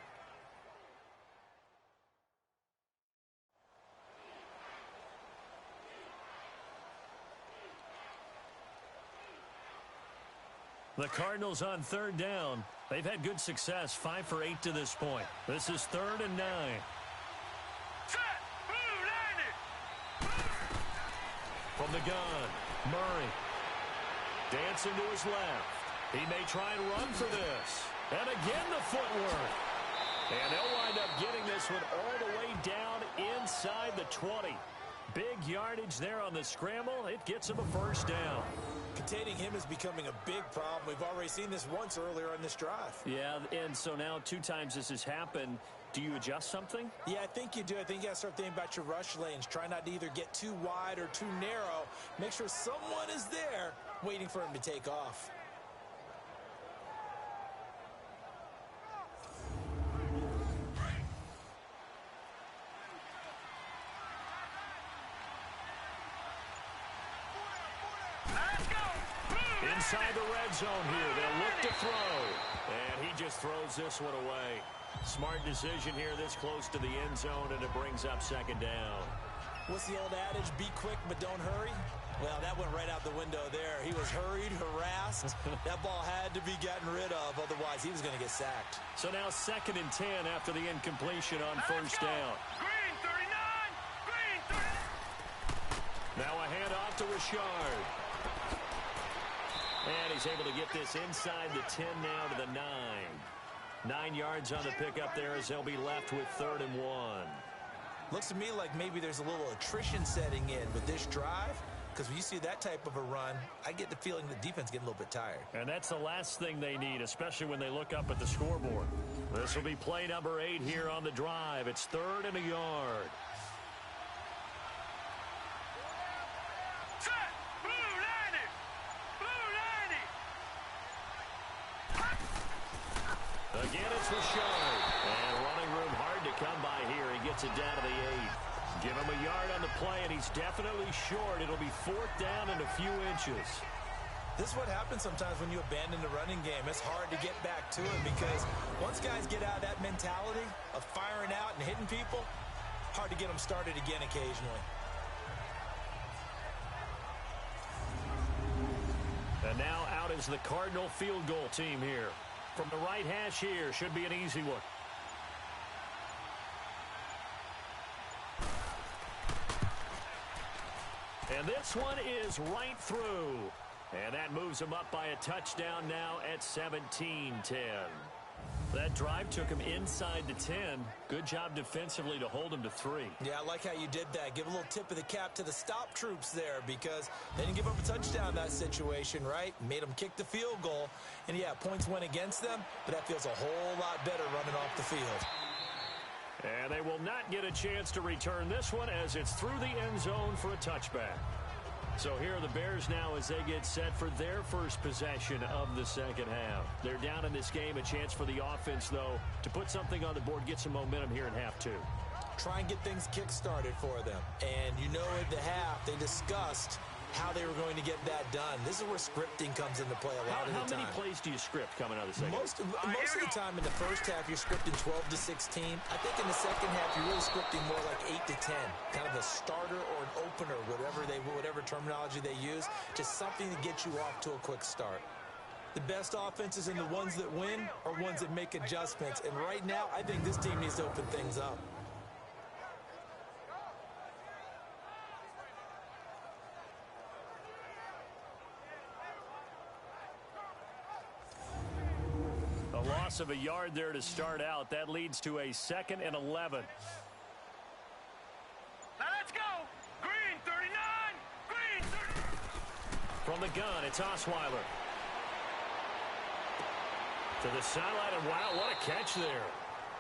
The Cardinals on third down. They've had good success, 5 for 8 to this point. This is 3rd and 9. Set. Boom, landed. From the gun, Murray. Dancing to his left. He may try and run for this. And again the footwork. And they'll wind up getting this one all the way down inside the 20. Big yardage there on the scramble. It gets him a first down. Containing him is becoming a big problem. We've already seen this once earlier on this drive. Yeah, and so now 2 times this has happened. Do you adjust something? Yeah, I think you do. I think you got to start thinking about your rush lanes. Try not to either get too wide or too narrow. Make sure someone is there waiting for him to take off. Let's go. Boom, Inside the red zone here. They'll look to throw. And he just throws this one away. Smart decision here this close to the end zone, and it brings up second down. What's the old adage? Be quick, but don't hurry. Well, that went right out the window there. He was hurried, harassed. That ball had to be gotten rid of. Otherwise, he was going to get sacked. So now 2nd and 10 after the incompletion on first down. Green 39. Green 39. Now a handoff to Richard. And he's able to get this inside the 10 now to the 9. 9 yards on the pickup there as they'll be left with 3rd and 1. Looks to me like maybe there's a little attrition setting in with this drive, because when you see that type of a run, I get the feeling the defense getting a little bit tired. And that's the last thing they need, especially when they look up at the scoreboard. This will be play number 8 here on the drive. It's 3rd and a yard. Set. Boom, landed. Boom, landed. Again, it's Richard. And running room hard to come by here. He gets it down to the 8. Give him a yard on the play, and he's definitely short. It'll be 4th down and a few inches. This is what happens sometimes when you abandon the running game. It's hard to get back to it because once guys get out of that mentality of firing out and hitting people, hard to get them started again occasionally. And now out is the Cardinal field goal team here. From the right hash here, should be an easy one. And this one is right through. And that moves him up by a touchdown now at 17-10. That drive took him inside the 10. Good job defensively to hold him to 3. Yeah, I like how you did that. Give a little tip of the cap to the stop troops there because they didn't give up a touchdown in that situation, right? Made them kick the field goal. And, yeah, points went against them, but that feels a whole lot better running off the field. And they will not get a chance to return this one as it's through the end zone for a touchback. So here are the Bears now as they get set for their first possession of the second half. They're down in this game. A chance for the offense, though, to put something on the board, get some momentum here in half 2. Try and get things kick-started for them. And you know at the half they discussed how they were going to get that done. This is where scripting comes into play a lot of the time. How many plays do you script coming out of the second? Most of the time in the first half, you're scripting 12 to 16. I think in the second half, you're really scripting more like 8 to 10. Kind of a starter or an opener, whatever terminology they use. Just something to get you off to a quick start. The best offenses and the ones that win are ones that make adjustments. And right now, I think this team needs to open things up. Loss of a yard there to start out. That leads to a 2nd and 11. Now let's go. Green 39. Green 39. From the gun, it's Osweiler. To the sideline, and wow, what a catch there.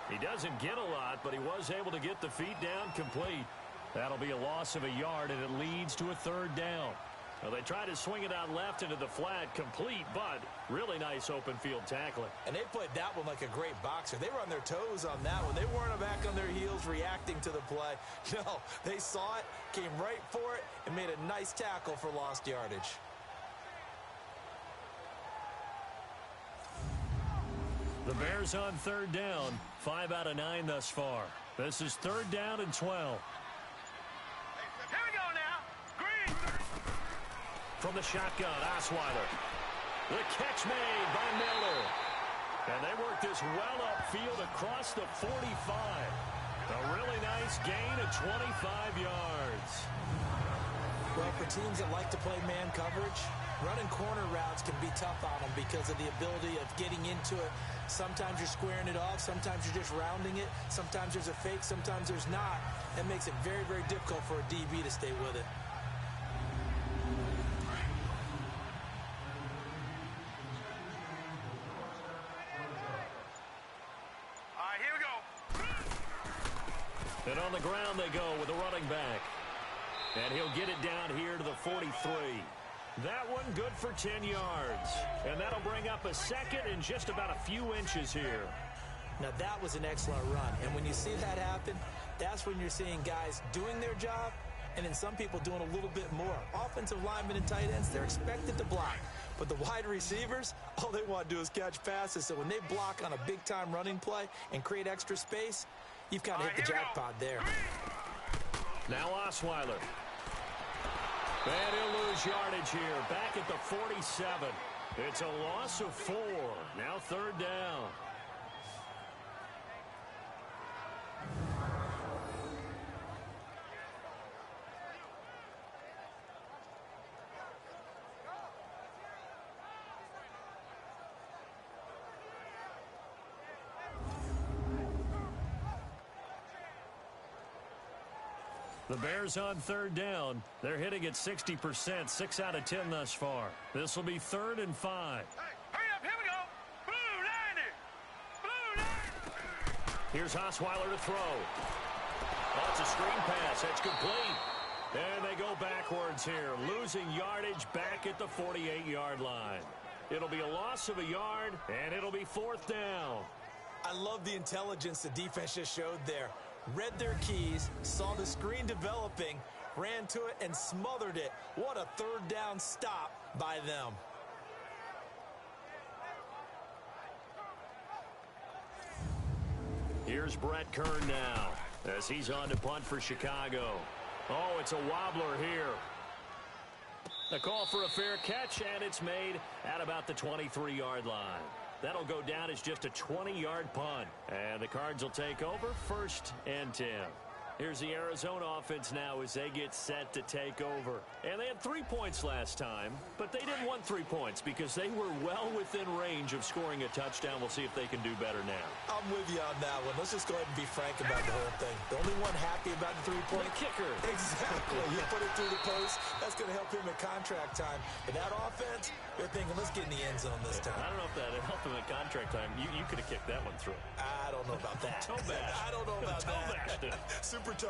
He doesn't get a lot, but he was able to get the feet down complete. That'll be a loss of a yard, and it leads to a third down. Well, they tried to swing it out left into the flat, complete, but really nice open field tackling. And they played that one like a great boxer. They were on their toes on that one. They weren't back on their heels reacting to the play. No, they saw it, came right for it, and made a nice tackle for lost yardage. The Bears on third down, 5 out of 9 thus far. This is third down and 12. Here we go now. Green. From the shotgun, Osweiler. The catch made by Miller. And they work this well upfield across the 45. A really nice gain of 25 yards. Well, for teams that like to play man coverage, running corner routes can be tough on them because of the ability of getting into it. Sometimes you're squaring it off. Sometimes you're just rounding it. Sometimes there's a fake. Sometimes there's not. That makes it very, very difficult for a DB to stay with it. All right, here we go. And on the ground they go with a running back. And he'll get it down here to the 43. That one good for 10 yards. And that'll bring up a second and just about a few inches here. Now, that was an excellent run. And when you see that happen, that's when you're seeing guys doing their job and then some people doing a little bit more. Offensive linemen and tight ends, they're expected to block. But the wide receivers, all they want to do is catch passes. So when they block on a big-time running play and create extra space, you've kind of hit the jackpot there. Now Osweiler. And he'll lose yardage here. Back at the 47. It's a loss of 4. Now third down. The Bears on third down. They're hitting at 60%, 6 out of 10 thus far. This will be 3rd and 5. Hey, hurry up, here we go. Blue 90. Blue 90. Here's Osweiler to throw. Oh, it's a screen pass. That's complete. And they go backwards here, losing yardage back at the 48-yard line. It'll be a loss of a yard, and it'll be 4th down. I love the intelligence the defense just showed there. Read their keys, saw the screen developing, ran to it, and smothered it. What a third down stop by them. Here's Brett Kern now as he's on to punt for Chicago. Oh, it's a wobbler here. The call for a fair catch, and it's made at about the 23-yard line. That'll go down as just a 20-yard punt. And the Cards will take over 1st and 10. Here's the Arizona offense now as they get set to take over. And they had 3 points last time, but they didn't want 3 points because they were well within range of scoring a touchdown. We'll see if they can do better now. I'm with you on that one. Let's just go ahead and be frank about the whole thing. The only one happy about the 3-point kicker. Exactly. You put it through the post. That's going to help him at contract time. But that offense, they're thinking, let's get in the end zone this time. I don't know if that helped him at contract time. You could have kicked that one through. I don't know about that. Toe bash. I don't know about that. Super toe.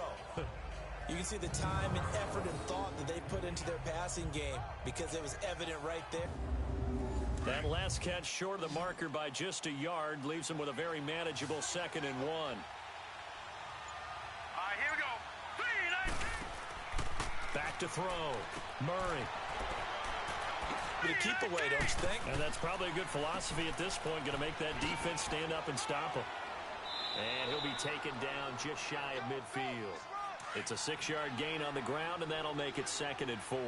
You can see the time and effort and thought that they put into their passing game because it was evident right there. That last catch short of the marker by just a yard leaves them with a very manageable 2nd and 1. All right, here we go. 3, 9. Back to throw. Murray. But a keep away, don't you think? And that's probably a good philosophy at this point. Going to make that defense stand up and stop him. And he'll be taken down just shy of midfield. It's a 6-yard gain on the ground, and that'll make it 2nd and 4.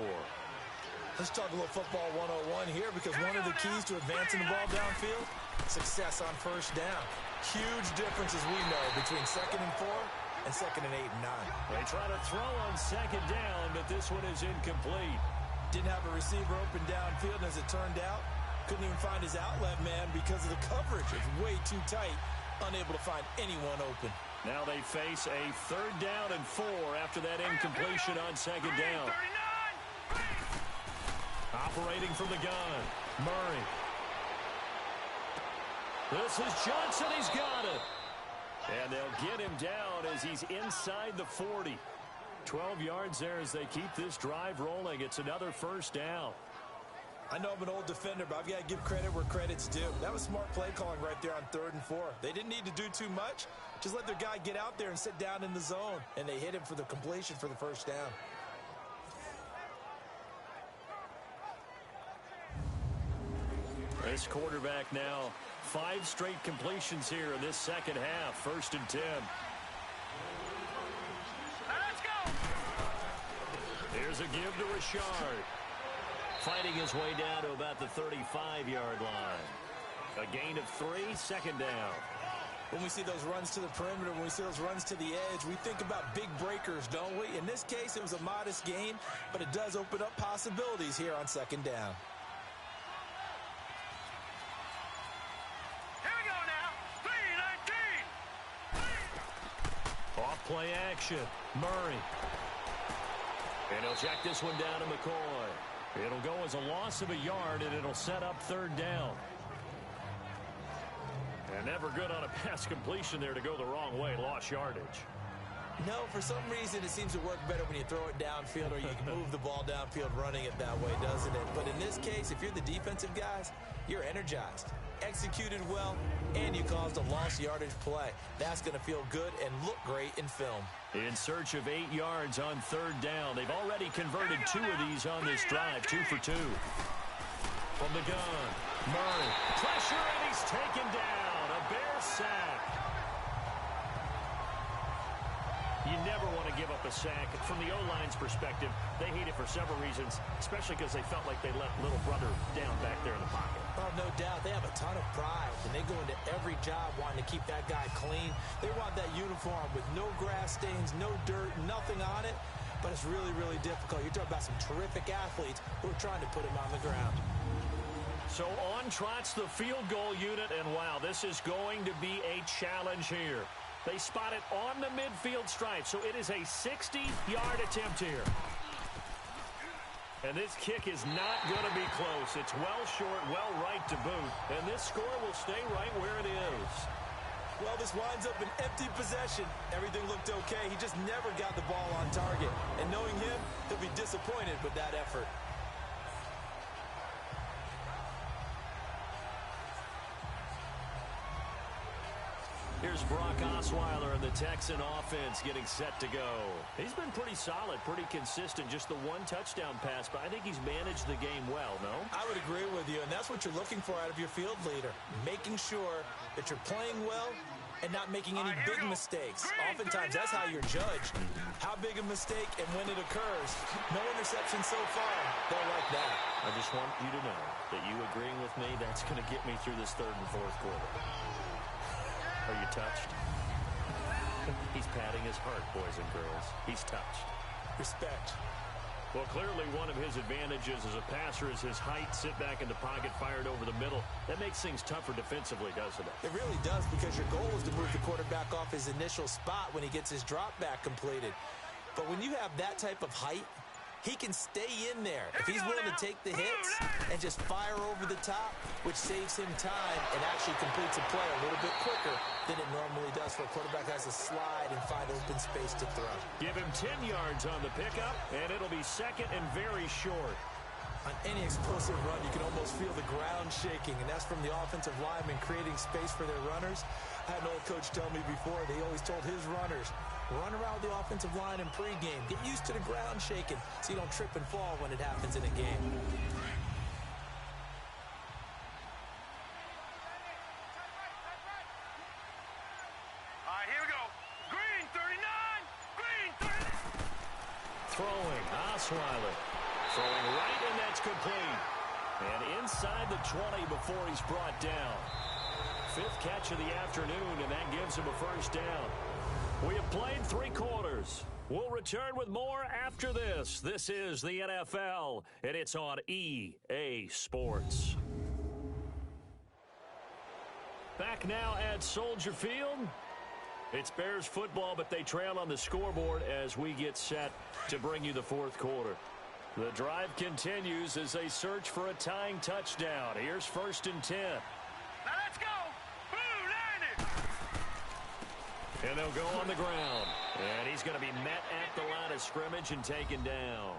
Let's talk a little football 101 here because one of the keys to advancing the ball downfield, success on 1st down. Huge difference, as we know, between 2nd and 4 and 2nd and 8 and 9. They try to throw on 2nd down, but this one is incomplete. Didn't have a receiver open downfield, and as it turned out, couldn't even find his outlet man because of the coverage. It's way too tight, unable to find anyone open. Now they face a 3rd down and 4 after that incompletion on 2nd down. 39. Operating from the gun, Murray. This is Johnson. He's got it. And they'll get him down as he's inside the 40. 12 yards there as they keep this drive rolling. It's another first down. I know I'm an old defender, but I've got to give credit where credit's due. That was smart play calling right there on 3rd and 4. They didn't need to do too much. Just let their guy get out there and sit down in the zone. And they hit him for the completion for the first down. This quarterback now 5 straight completions here in this second half. 1st and 10. Let's go. Here's a give to Richard. Fighting his way down to about the 35-yard line. A gain of 3, 2nd down. When we see those runs to the perimeter, when we see those runs to the edge, we think about big breakers, don't we? In this case, it was a modest gain, but it does open up possibilities here on 2nd down. Here we go now. 3-19. Off play action. Murray. And he'll check this one down to McCoy. It'll go as a loss of a yard, and it'll set up 3rd down. And never good on a pass completion there to go the wrong way. Lost yardage. No, for some reason it seems to work better when you throw it downfield or you can move the ball downfield running it that way, doesn't it? But in this case, if you're the defensive guys, you're energized, executed well, and you caused a lost yardage play. That's going to feel good and look great in film. In search of 8 yards on 3rd down. They've already converted 2 of these on this drive. 2 for 2. From the gun, Murray. Pressure, and he's taken down. A Bear sack. You never want to give up a sack. From the O-line's perspective, they hate it for several reasons, especially because they felt like they let little brother down back there in the pocket. Oh, no doubt. They have a ton of pride, and they go into every job wanting to keep that guy clean. They want that uniform with no grass stains, no dirt, nothing on it. But it's really, really difficult. You're talking about some terrific athletes who are trying to put him on the ground. So on trots the field goal unit, and wow, this is going to be a challenge here. They spot it on the midfield stripe, so it is a 60-yard attempt here. And this kick is not going to be close. It's well short, well right to boot, and this score will stay right where it is. Well, this winds up an empty possession. Everything looked okay. He just never got the ball on target. And knowing him, he'll be disappointed with that effort. Here's Brock Osweiler and the Texan offense getting set to go. He's been pretty solid, pretty consistent. Just the 1 touchdown pass, but I think he's managed the game well, no? I would agree with you, and that's what you're looking for out of your field leader. Making sure that you're playing well and not making any big mistakes. Oftentimes, that's how you're judged. How big a mistake and when it occurs. No interception so far. They're like that. I just want you to know that you agreeing with me, that's going to get me through this 3rd and 4th quarter. Are you touched? He's patting his heart, boys and girls. He's touched. Respect. Well, clearly one of his advantages as a passer is his height, sit back in the pocket, fired over the middle. That makes things tougher defensively, doesn't it? It really does, because your goal is to move the quarterback off his initial spot when he gets his drop back completed. But when you have that type of height, he can stay in there if he's willing to take the hits and just fire over the top, which saves him time and actually completes a play a little bit quicker than it normally does for a quarterback who has to slide and find open space to throw. Give him 10 yards on the pickup, and it'll be 2nd and very short. On any explosive run, you can almost feel the ground shaking, and that's from the offensive linemen creating space for their runners. I had an old coach tell me before, they always told his runners, run around the offensive line in pregame. Get used to the ground shaking so you don't trip and fall when it happens in a game. All right, here we go. Green 39. Green 39. Throwing, Osweiler. Throwing right, and that's complete. And inside the 20 before he's brought down. 5th catch of the afternoon, and that gives him a first down. We have played 3 quarters. We'll return with more after this. This is the NFL, and it's on EA Sports. Back now at Soldier Field. It's Bears football, but they trail on the scoreboard as we get set to bring you the 4th quarter. The drive continues as they search for a tying touchdown. Here's 1st and 10. Now let's go. And they'll go on the ground. And he's going to be met at the line of scrimmage and taken down.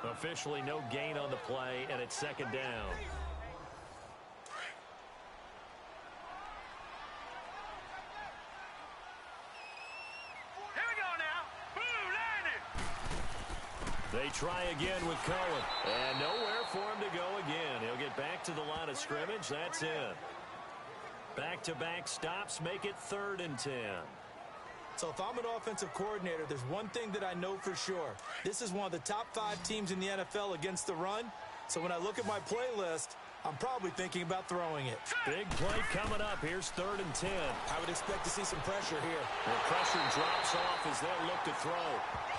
Officially no gain on the play, and it's second down. Here we go now. Blue line it. They try again with Cohen. And nowhere for him to go again. He'll get back to the line of scrimmage. That's it. Back-to-back stops make it 3rd and 10. So if I'm an offensive coordinator, there's one thing that I know for sure. This is one of the top 5 teams in the NFL against the run. So when I look at my playlist, I'm probably thinking about throwing it. Big play coming up. Here's 3rd and 10. I would expect to see some pressure here. The pressure drops off as they'll look to throw.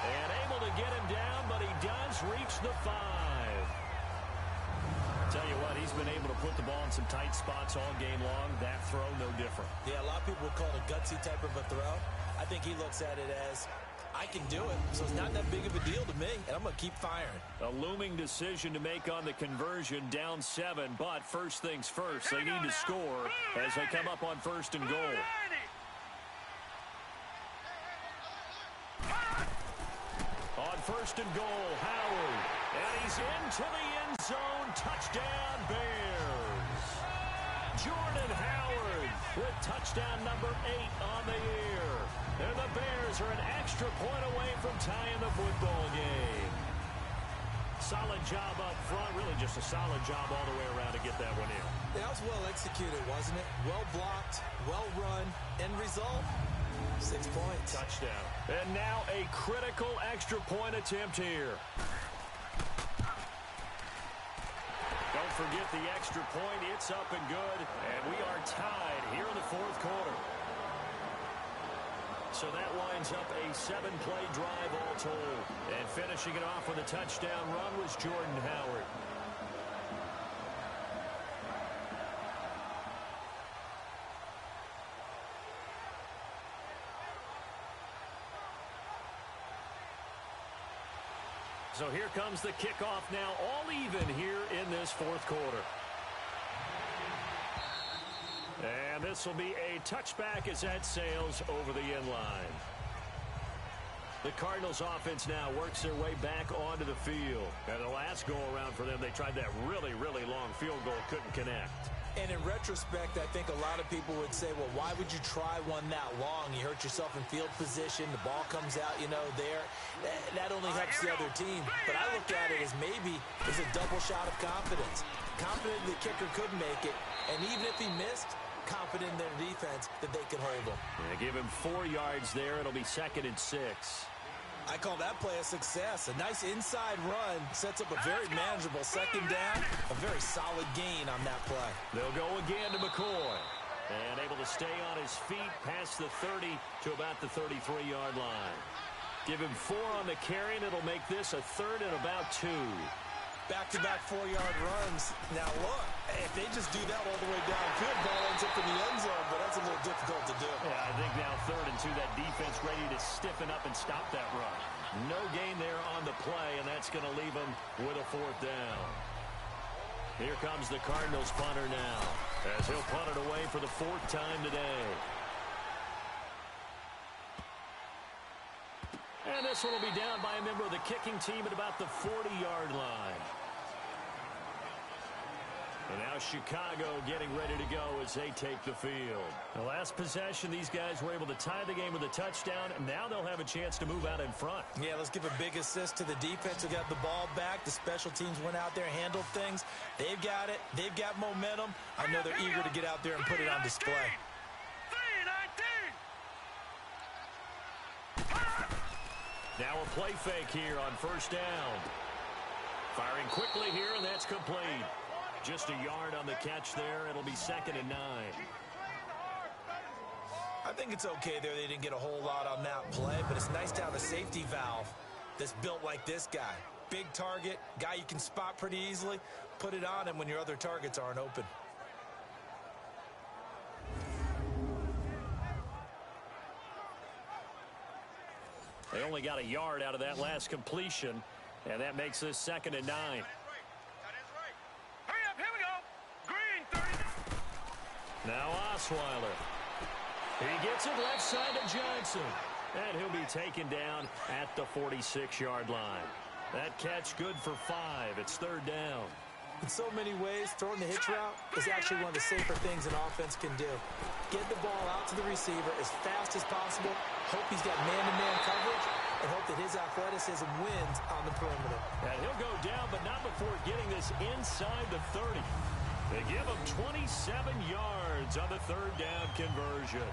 And able to get him down, but he does reach the 5. Tell you what, he's been able to put the ball in some tight spots all game long. That throw, no different. Yeah, a lot of people would call it a gutsy type of a throw. I think he looks at it as, I can do it, so it's not that big of a deal to me, and I'm going to keep firing. A looming decision to make on the conversion, down 7, but first things first, they need to score as they come up on 1st and goal. On 1st and goal, Howard, and he's into the end zone. Touchdown, Bears. Jordan Howard with touchdown number 8 on the year. And the Bears are an extra point away from tying the football game. Solid job up front, really just a solid job all the way around to get that one in. That was well executed, wasn't it? Well blocked, well run. End result, 6 points. Touchdown. And now a critical extra point attempt here. Don't forget the extra point. It's up and good. And we are tied here in the 4th quarter. So that winds up a 7-play drive all told. And finishing it off with a touchdown run was Jordan Howard. So here comes the kickoff now, all even here in this 4th quarter. And this will be a touchback as that sails over the end line. The Cardinals offense now works their way back onto the field. And the last go-around for them, they tried that really, really long field goal, couldn't connect. And in retrospect, I think a lot of people would say, well, why would you try one that long? You hurt yourself in field position. The ball comes out, there. That only helps the other team. But I look at it as maybe it's a double shot of confidence. Confident the kicker could make it. And even if he missed, confident in their defense that they could hold him. Yeah, give him 4 yards there. It'll be 2nd and 6. I call that play a success. A nice inside run sets up a very manageable 2nd down. A very solid gain on that play. They'll go again to McCoy. And able to stay on his feet past the 30 to about the 33-yard line. Give him 4 on the carry, and it'll make this a 3rd and about 2. Back-to-back 4-yard runs. Now look, if they just do that all the way downfield, ball ends up in the end zone, but that's a little difficult to do. Yeah, I think now 3rd and 2, that defense ready to stiffen up and stop that run. No gain there on the play, and that's going to leave them with a 4th down. Here comes the Cardinals punter now, as he'll punt it away for the 4th time today. And this one will be down by a member of the kicking team at about the 40-yard line. And now Chicago getting ready to go as they take the field. The last possession, these guys were able to tie the game with a touchdown, and now they'll have a chance to move out in front. Yeah, let's give a big assist to the defense who got the ball back. The special teams went out there, handled things. They've got it. They've got momentum. I know they're eager to get out there and put it on display. Now a play fake here on 1st down. Firing quickly here, and that's complete. Just a yard on the catch there. It'll be 2nd and 9. I think it's okay there. They didn't get a whole lot on that play, but it's nice to have a safety valve that's built like this guy. Big target, guy you can spot pretty easily. Put it on him when your other targets aren't open. They only got a yard out of that last completion, and that makes this 2nd and 9. Hurry up, here we go. Green 30. Now Osweiler. He gets it left side to Johnson. And he'll be taken down at the 46-yard line. That catch good for 5. It's third down. In so many ways, throwing the hitch route is actually one of the safer things an offense can do. Get the ball out to the receiver as fast as possible, hope he's got man-to-man coverage, and hope that his athleticism wins on the perimeter. And he'll go down, but not before getting this inside the 30. They give him 27 yards on the third down conversion.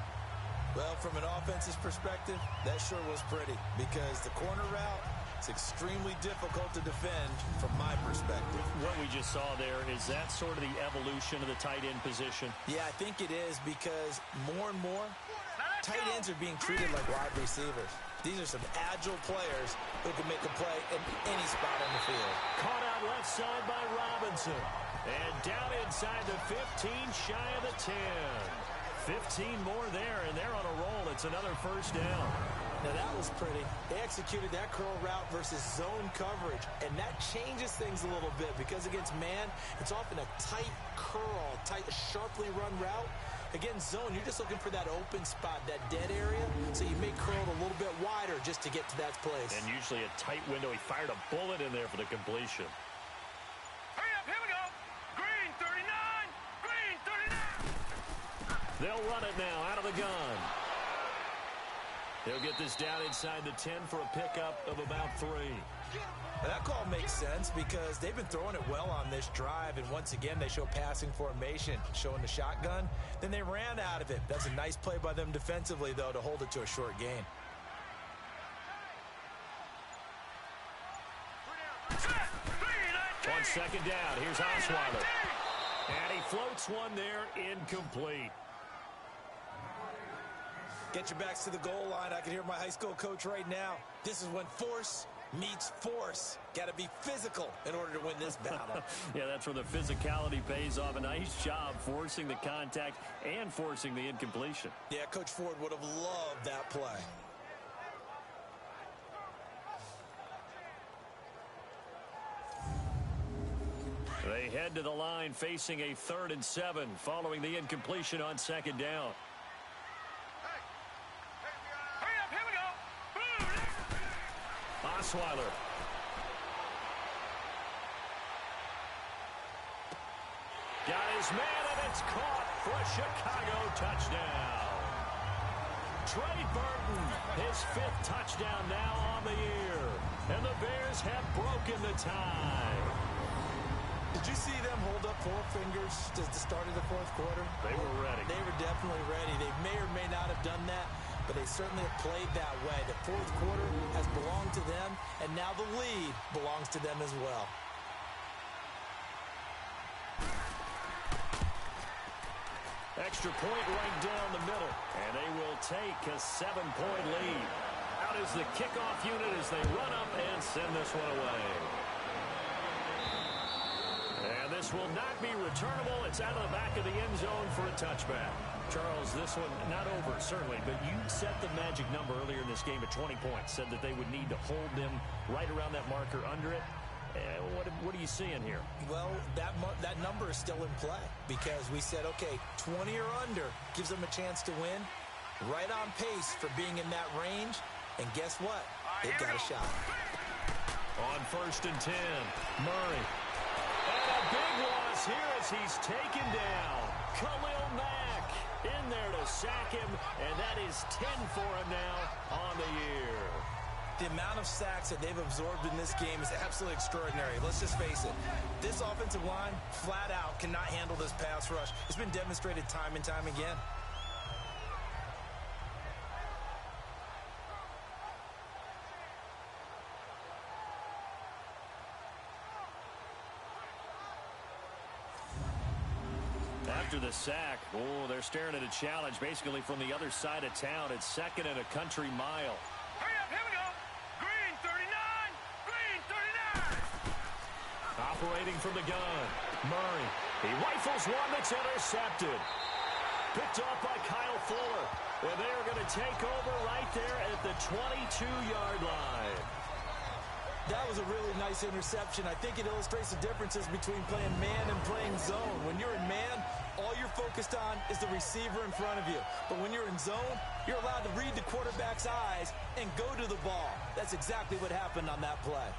Well, from an offensive perspective, that sure was pretty because the corner route is extremely difficult to defend from my perspective. What we just saw there, is that sort of the evolution of the tight end position? Yeah, I think it is because more and more, tight ends are being treated like wide receivers. These are some agile players who can make a play in any spot on the field. Caught out left side by Robinson. And down inside the 15, shy of the 10. 15 more there, and they're on a roll. It's another first down. Now, that was pretty. They executed that curl route versus zone coverage, and that changes things a little bit because against man, it's often a tight curl, tight, sharply run route. Against zone, you're just looking for that open spot, that dead area, so you may curl it a little bit wider just to get to that place. And usually a tight window. He fired a bullet in there for the completion. Hurry up, here we go. Green 39, green 39. They'll run it now out of the gun. They'll get this down inside the 10 for a pickup of about 3. Now, that call makes sense because they've been throwing it well on this drive, and once again, they show passing formation, showing the shotgun. Then they ran out of it. That's a nice play by them defensively, though, to hold it to a short gain. On second down, here's Osweiler. And he floats one there, incomplete. Get your backs to the goal line. I can hear my high school coach right now. This is when force meets force. Got to be physical in order to win this battle. Yeah, that's where the physicality pays off. A nice job forcing the contact and forcing the incompletion. Yeah, Coach Ford would have loved that play. They head to the line facing a 3rd and 7 following the incompletion on second down. Hurry up, here we go. Boom. Osweiler. Got his man, and it's caught for a Chicago touchdown. Trey Burton, his 5th touchdown now on the year. And the Bears have broken the tie. Did you see them hold up 4 fingers at the start of the 4th quarter? They were ready. They were definitely ready. They may or may not have done that, but they certainly have played that way. The 4th quarter has belonged to them, and now the lead belongs to them as well. Extra point right down the middle, and they will take a 7-point lead. Out is the kickoff unit as they run up and send this one away. And this will not be returnable. It's out of the back of the end zone for a touchback. Charles, this one not over, certainly, but you set the magic number earlier in this game at 20 points, said that they would need to hold them right around that marker under it. What are you seeing here? Well, that number is still in play because we said, okay, 20 or under gives them a chance to win. Right on pace for being in that range. And guess what? They've got a shot. On 1st and 10, Murray. And a big loss here as he's taken down. Khalil Mack in there to sack him, and that is 10 for him now on the year. The amount of sacks that they've absorbed in this game is absolutely extraordinary. Let's just face it. This offensive line, flat out, cannot handle this pass rush. It's been demonstrated time and time again. After the sack, they're staring at a challenge basically from the other side of town. It's 2nd and a country mile. Hurry up, here we go. Green 39, green 39. Operating from the gun, Murray. He rifles one that's intercepted. Picked off by Kyle Fuller. And they're going to take over right there at the 22-yard line. That was a really nice interception. I think it illustrates the differences between playing man and playing zone. When you're in man, all you're focused on is the receiver in front of you. But when you're in zone, you're allowed to read the quarterback's eyes and go to the ball. That's exactly what happened on that play.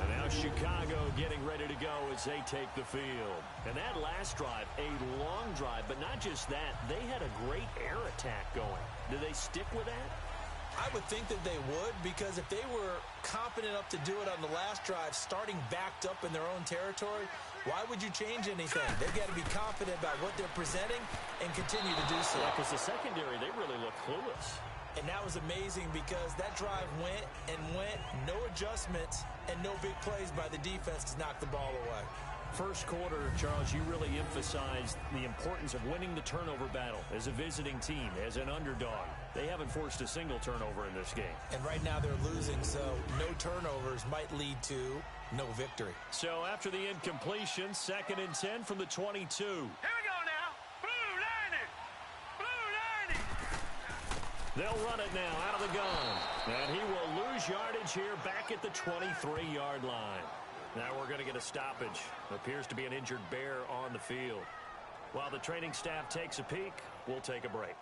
And now Chicago getting ready to go as they take the field. And that last drive, a long drive, but not just that. They had a great air attack going. Do they stick with that? I would think that they would, because if they were confident enough to do it on the last drive, starting backed up in their own territory, why would you change anything? They've got to be confident about what they're presenting and continue to do so. Yeah, because the secondary, they really look clueless. And that was amazing because that drive went and went, no adjustments, and no big plays by the defense to knock the ball away. First quarter, Charles, you really emphasized the importance of winning the turnover battle as a visiting team, as an underdog. They haven't forced a single turnover in this game. And right now they're losing, so no turnovers might lead to no victory. So after the incompletion, 2nd and 10 from the 22. Here we go now. Blue line it. Blue line it. They'll run it now out of the gun. And he will lose yardage here back at the 23-yard line. Now we're going to get a stoppage. Appears to be an injured bear on the field. While the training staff takes a peek, we'll take a break.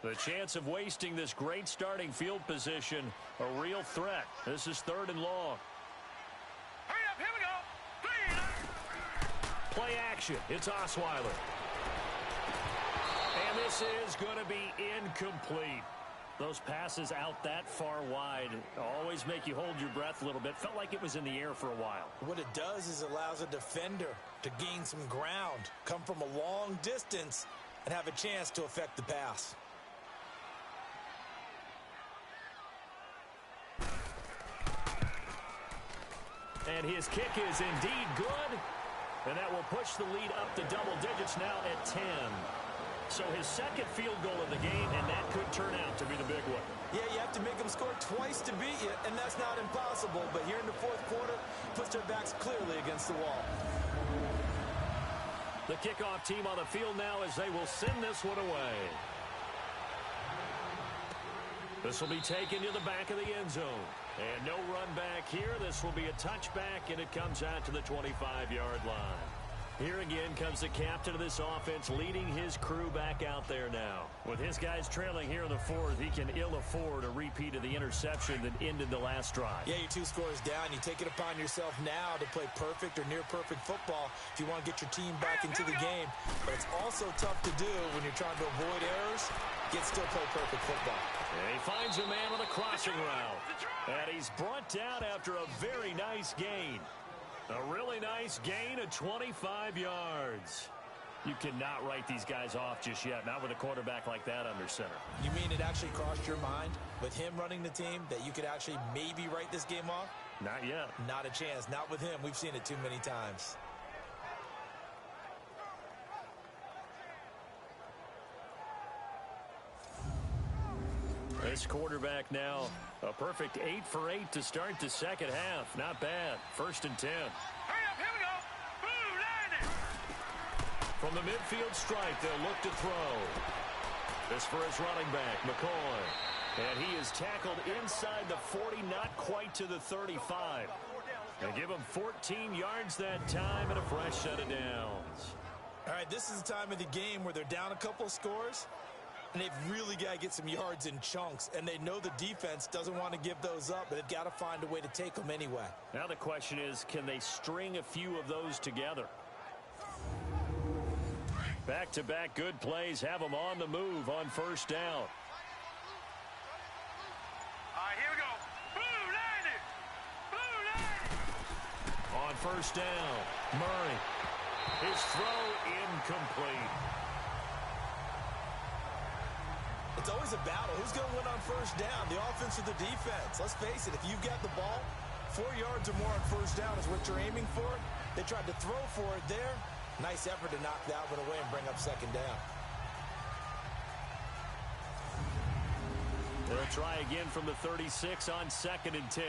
The chance of wasting this great starting field position, a real threat. This is 3rd and long. Hurry up, here we go. Play action. It's Osweiler. And this is going to be incomplete. Those passes out that far wide always make you hold your breath a little bit. Felt like it was in the air for a while. What it does is it allows a defender to gain some ground, come from a long distance, and have a chance to affect the pass. And his kick is indeed good. And that will push the lead up to double digits now at 10. So his 2nd field goal of the game, and that could turn out to be the big one. Yeah, you have to make them score twice to beat you, and that's not impossible. But here in the 4th quarter, puts their backs clearly against the wall. The kickoff team on the field now as they will send this one away. This will be taken to the back of the end zone. And no run back here. This will be a touchback, and it comes out to the 25-yard line. Here again comes the captain of this offense leading his crew back out there now. With his guys trailing here in the 4th, he can ill afford a repeat of the interception that ended the last drive. Yeah, you're 2 scores down. You take it upon yourself now to play perfect or near-perfect football if you want to get your team back into the game. But it's also tough to do when you're trying to avoid errors, yet still play perfect football. And he finds a man on the crossing route. And he's brought down after a very nice gain. A really nice gain of 25 yards. You cannot write these guys off just yet, not with a quarterback like that under center. You mean it actually crossed your mind with him running the team that you could actually maybe write this game off? Not yet. Not a chance. Not with him. We've seen it too many times. This quarterback now, a perfect 8 for 8 to start the 2nd half. Not bad. 1st and 10. Hurry up, here we go. Blue line it. From the midfield stripe, they'll look to throw. This for his running back, McCoy. And he is tackled inside the 40, not quite to the 35. They give him 14 yards that time and a fresh set of downs. All right, this is the time of the game where they're down a couple of scores, and they've really got to get some yards in chunks, and they know the defense doesn't want to give those up, but they've got to find a way to take them anyway. Now the question is, can they string a few of those together? Back-to-back good plays have them on the move on 1st down. All right, here we go. Blue line it. Blue line it. On 1st down, Murray. His throw incomplete. It's always a battle. Who's going to win on 1st down, the offense or the defense? Let's face it, if you've got the ball, 4 yards or more on 1st down is what you're aiming for. They tried to throw for it there. Nice effort to knock that one away and bring up 2nd down. They'll try again from the 36 on 2nd and 10.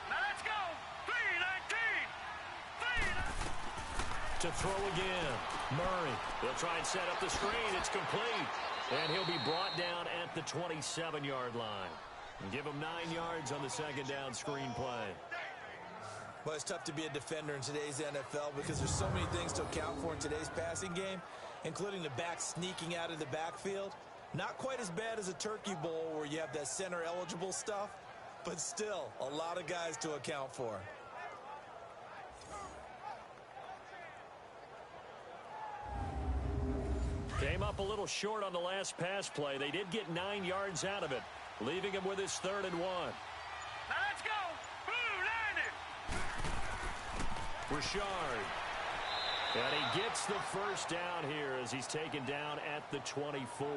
Now let's To throw again. Murray. He'll try and set up the screen. It's complete. And he'll be brought down at the 27-yard line. And give him 9 yards on the second down screen play. Well, it's tough to be a defender in today's NFL because there's so many things to account for in today's passing game, including the back sneaking out of the backfield. Not quite as bad as a turkey bowl where you have that center-eligible stuff, but still a lot of guys to account for. Came up a little short on the last pass play. They did get 9 yards out of it, leaving him with his 3rd and 1. Now let's go. Blue Lightning. Richard. And he gets the first down here as he's taken down at the 24.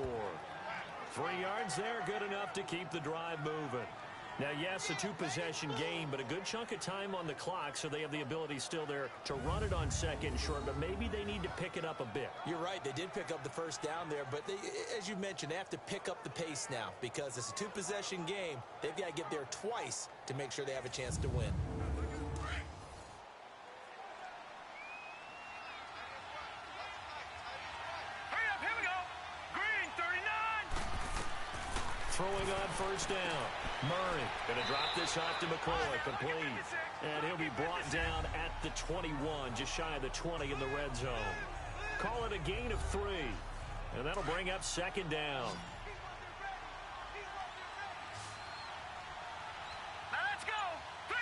3 yards there, good enough to keep the drive moving. Now, yes, a 2-possession game, but a good chunk of time on the clock, so they have the ability still there to run it on 2nd and short, but maybe they need to pick it up a bit. You're right. They did pick up the first down there, but they, as you mentioned, they have to pick up the pace now because it's a 2-possession game. They've got to get there twice to make sure they have a chance to win. Hurry up, here we go. Green 39. Throwing on first down. Murray going to drop this off to McCoy, complete. And he'll be brought down at the 21, just shy of the 20 in the red zone. Call it a gain of 3. And that'll bring up 2nd down. Now let's go. 3-19.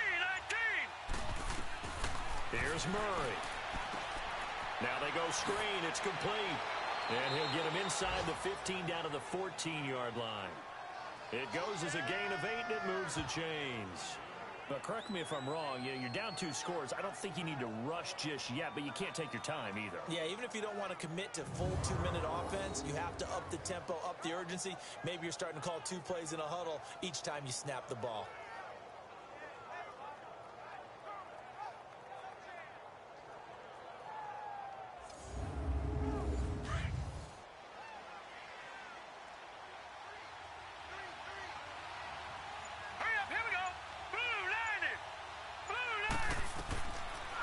Here's Murray. Now they go screen. It's complete. And he'll get him inside the 15 down to the 14-yard line. It goes as a gain of 8, and it moves the chains. But correct me if I'm wrong. You're down 2 scores. I don't think you need to rush just yet, but you can't take your time either. Yeah, even if you don't want to commit to full 2-minute offense, you have to up the tempo, up the urgency. Maybe you're starting to call 2 plays in a huddle each time you snap the ball.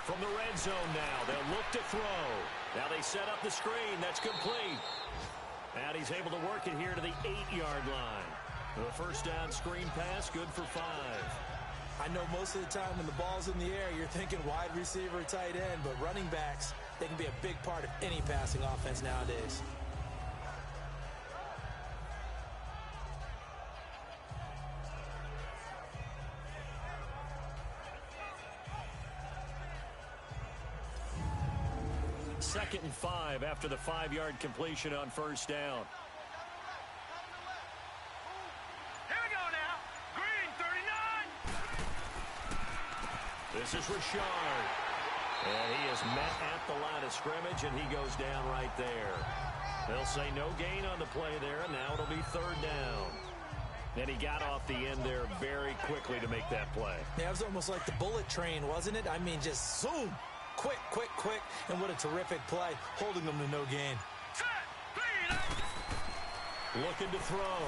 From the red zone now, they'll look to throw. Now they set up the screen. That's complete. And he's able to work it here to the 8-yard line. The first down screen pass, good for 5. I know most of the time when the ball's in the air, you're thinking wide receiver, tight end, but running backs, they can be a big part of any passing offense nowadays. Second and 5 after the 5-yard completion on first down. Here we go now. Green 39. This is Richard. And he is met at the line of scrimmage, and he goes down right there. They'll say no gain on the play there, and now it'll be 3rd down. And he got off the end there very quickly to make that play. Yeah, it was almost like the bullet train, wasn't it? I mean, just zoom. Quick, quick, quick. And what a terrific play, holding them to no gain. Looking to throw.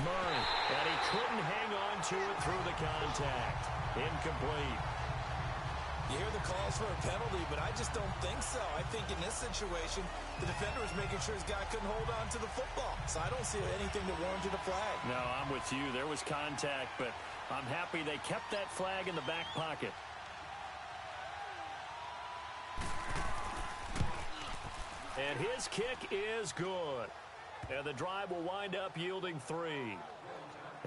Murray. And he couldn't hang on to it through the contact. Incomplete. You hear the calls for a penalty, but I just don't think so. I think in this situation, the defender was making sure his guy couldn't hold on to the football. So I don't see anything that warranted a flag. No, I'm with you. There was contact, but I'm happy they kept that flag in the back pocket. And his kick is good. And the drive will wind up yielding 3.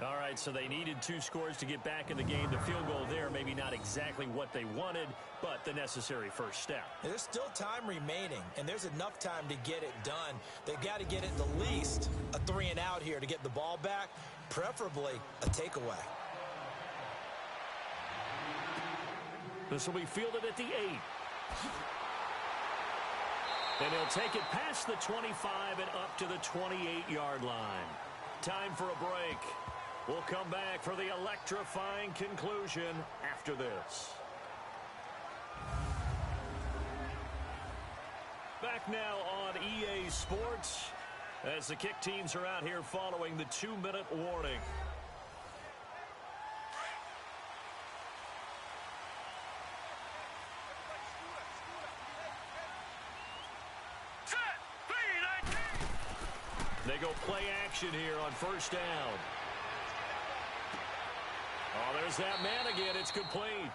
All right, so they needed 2 scores to get back in the game. The field goal there, maybe not exactly what they wanted, but the necessary first step. There's still time remaining, and there's enough time to get it done. They've got to get it the least a 3 and out here to get the ball back, preferably a takeaway. This will be fielded at the 8. And he'll take it past the 25 and up to the 28-yard line. Time for a break. We'll come back for the electrifying conclusion after this. Back now on EA Sports as the kick teams are out here following the 2-minute warning. They go play action here on first down. Oh, there's that man again. It's complete.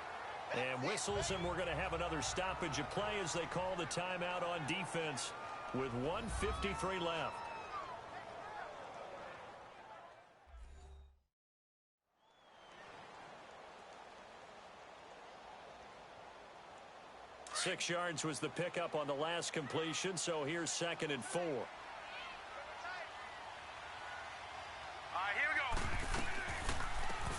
And whistles, and we're going to have another stoppage of play as they call the timeout on defense with 1:53 left. Six yards was the pickup on the last completion, so here's 2nd and 4. All right, here we go.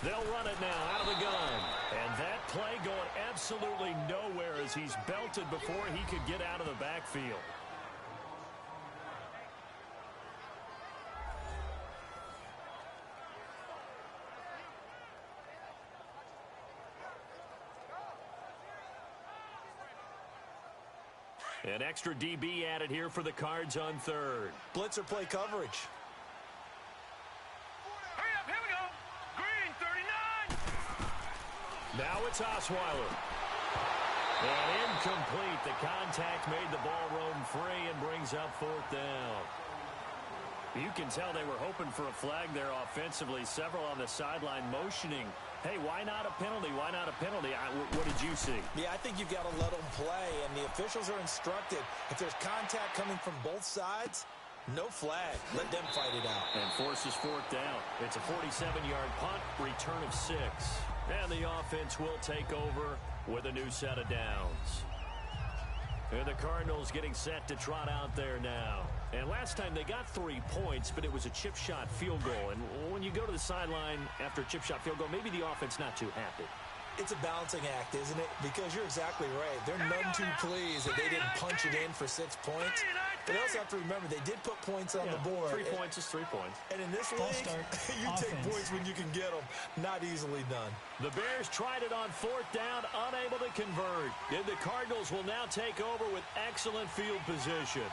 They'll run it now out of the gun. And that play going absolutely nowhere as he's belted before he could get out of the backfield. An extra DB added here for the Cards on 3rd. Blitzer play coverage. Hurry up, here we go. Green, 39. Now it's Osweiler. And incomplete. The contact made the ball roam free and brings up 4th down. You can tell they were hoping for a flag there offensively. Several on the sideline motioning. Hey, why not a penalty? Why not a penalty? What did you see? Yeah, I think you've got to let them play, and the officials are instructed. If there's contact coming from both sides, no flag. Let them fight it out. And forces 4th down. It's a 47-yard punt, return of 6. And the offense will take over with a new set of downs. And the Cardinals getting set to trot out there now. And last time they got 3 points, but it was a chip shot field goal. And when you go to the sideline after a chip shot field goal, maybe the offense not too happy. It's a balancing act, isn't it? Because you're exactly right. They're none too pleased that they didn't punch it in for 6 points. But they also have to remember they did put points on the board. 3 points is 3 points. And in this league, you take points when you can get them. Not easily done. The Bears tried it on 4th down, unable to convert. And the Cardinals will now take over with excellent field position.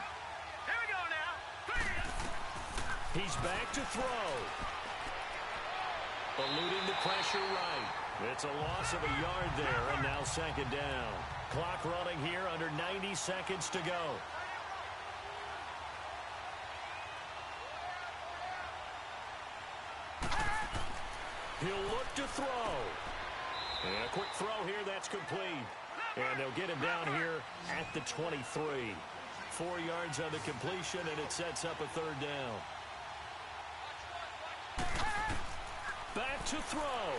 Here we go now. He's back to throw. Eluding the pressure right. It's a loss of a yard there, and now 2nd down. Clock running here, under 90 seconds to go. He'll look to throw. And a quick throw here, that's complete. And they'll get him down here at the 23. 4 yards on the completion, and it sets up a 3rd down. Back to throw.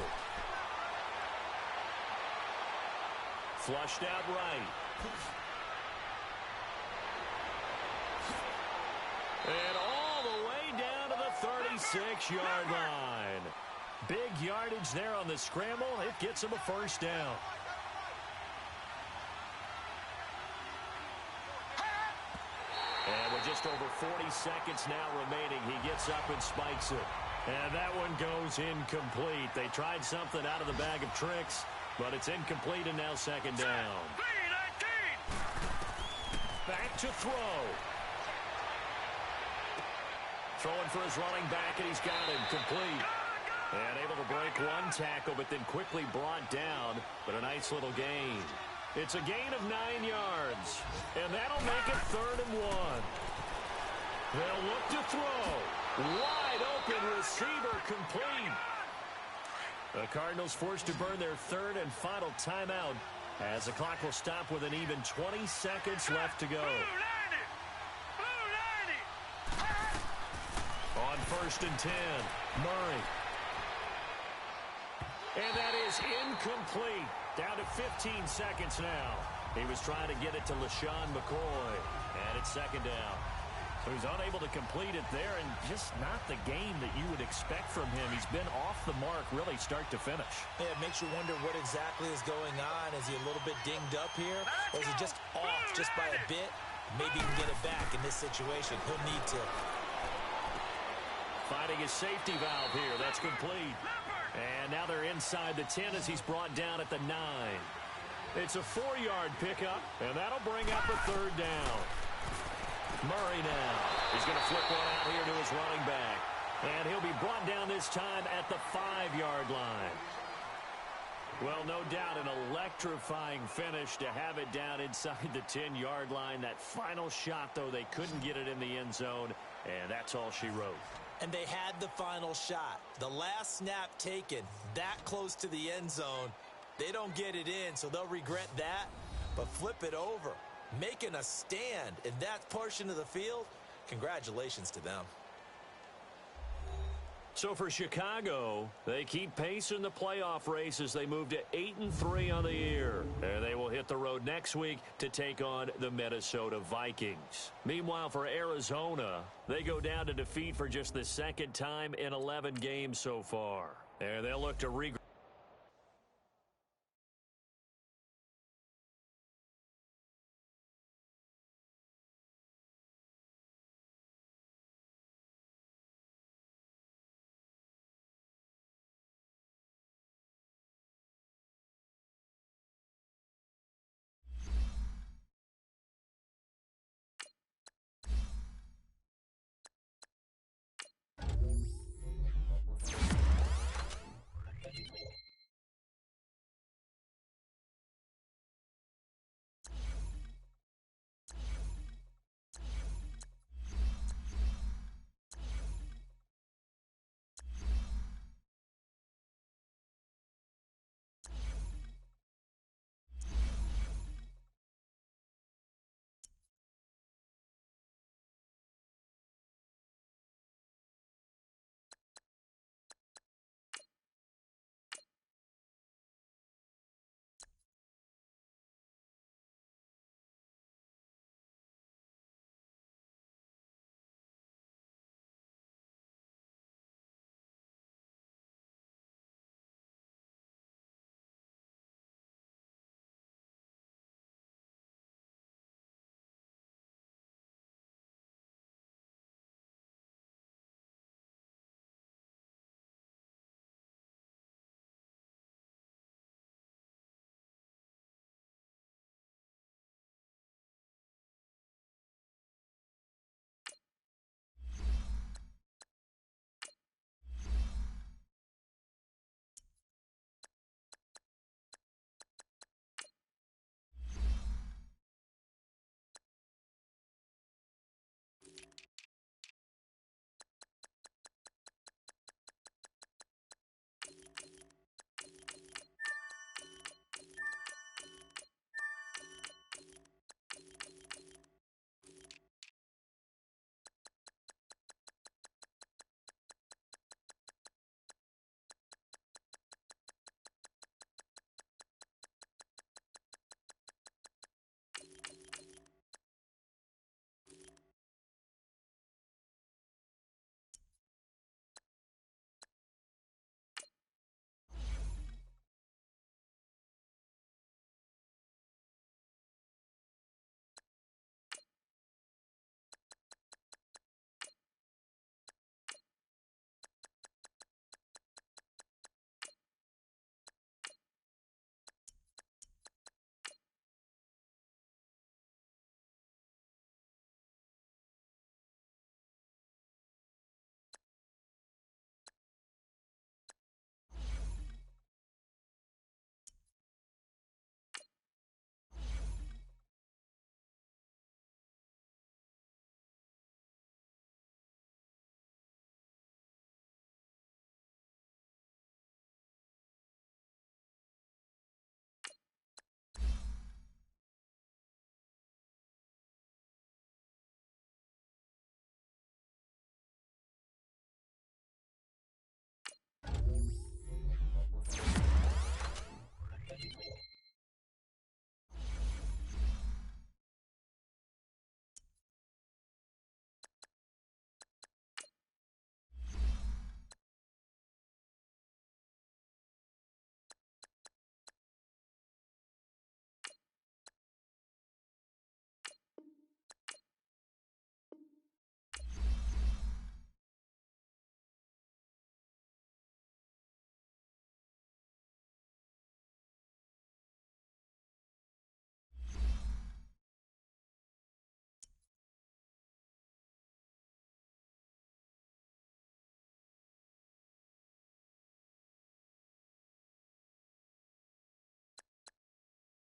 Flushed out right. And all the way down to the 36-yard line. Big yardage there on the scramble. It gets him a 1st down. And with just over 40 seconds now remaining, he gets up and spikes it. And that one goes incomplete. They tried something out of the bag of tricks, but it's incomplete, and now 2nd down. Back to throw. Throwing for his running back, and he's got him complete. And able to break one tackle, but then quickly brought down. But a nice little gain. It's a gain of 9 yards. And that'll make it 3rd and 1. They'll look to throw. Wide open receiver complete. The Cardinals forced to burn their 3rd and final timeout as the clock will stop with an even 20 seconds left to go. On 1st and 10, Murray. And that is incomplete. Down to 15 seconds now. He was trying to get it to LaShawn McCoy. And it's 2nd down. So he's unable to complete it there, and just not the game that you would expect from him. He's been off the mark really start to finish. Yeah, it makes you wonder what exactly is going on. Is he a little bit dinged up here? Or is he just off just by a bit? Maybe he can get it back in this situation. He'll need to. Finding his safety valve here. That's complete. And now they're inside the 10 as he's brought down at the 9. It's a 4-yard pickup, and that'll bring up a 3rd down. Murray now. He's going to flip one out here to his running back. And he'll be brought down this time at the 5-yard line. Well, no doubt an electrifying finish to have it down inside the 10-yard line. That final shot, though, they couldn't get it in the end zone, and that's all she wrote. And they had the final shot. The last snap taken that close to the end zone. They don't get it in, so they'll regret that. But flip it over, making a stand in that portion of the field, congratulations to them. So for Chicago, they keep pace in the playoff race as they move to 8-3 on the year. And they will hit the road next week to take on the Minnesota Vikings. Meanwhile, for Arizona, they go down to defeat for just the second time in 11 games so far. And they'll look to regroup.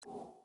you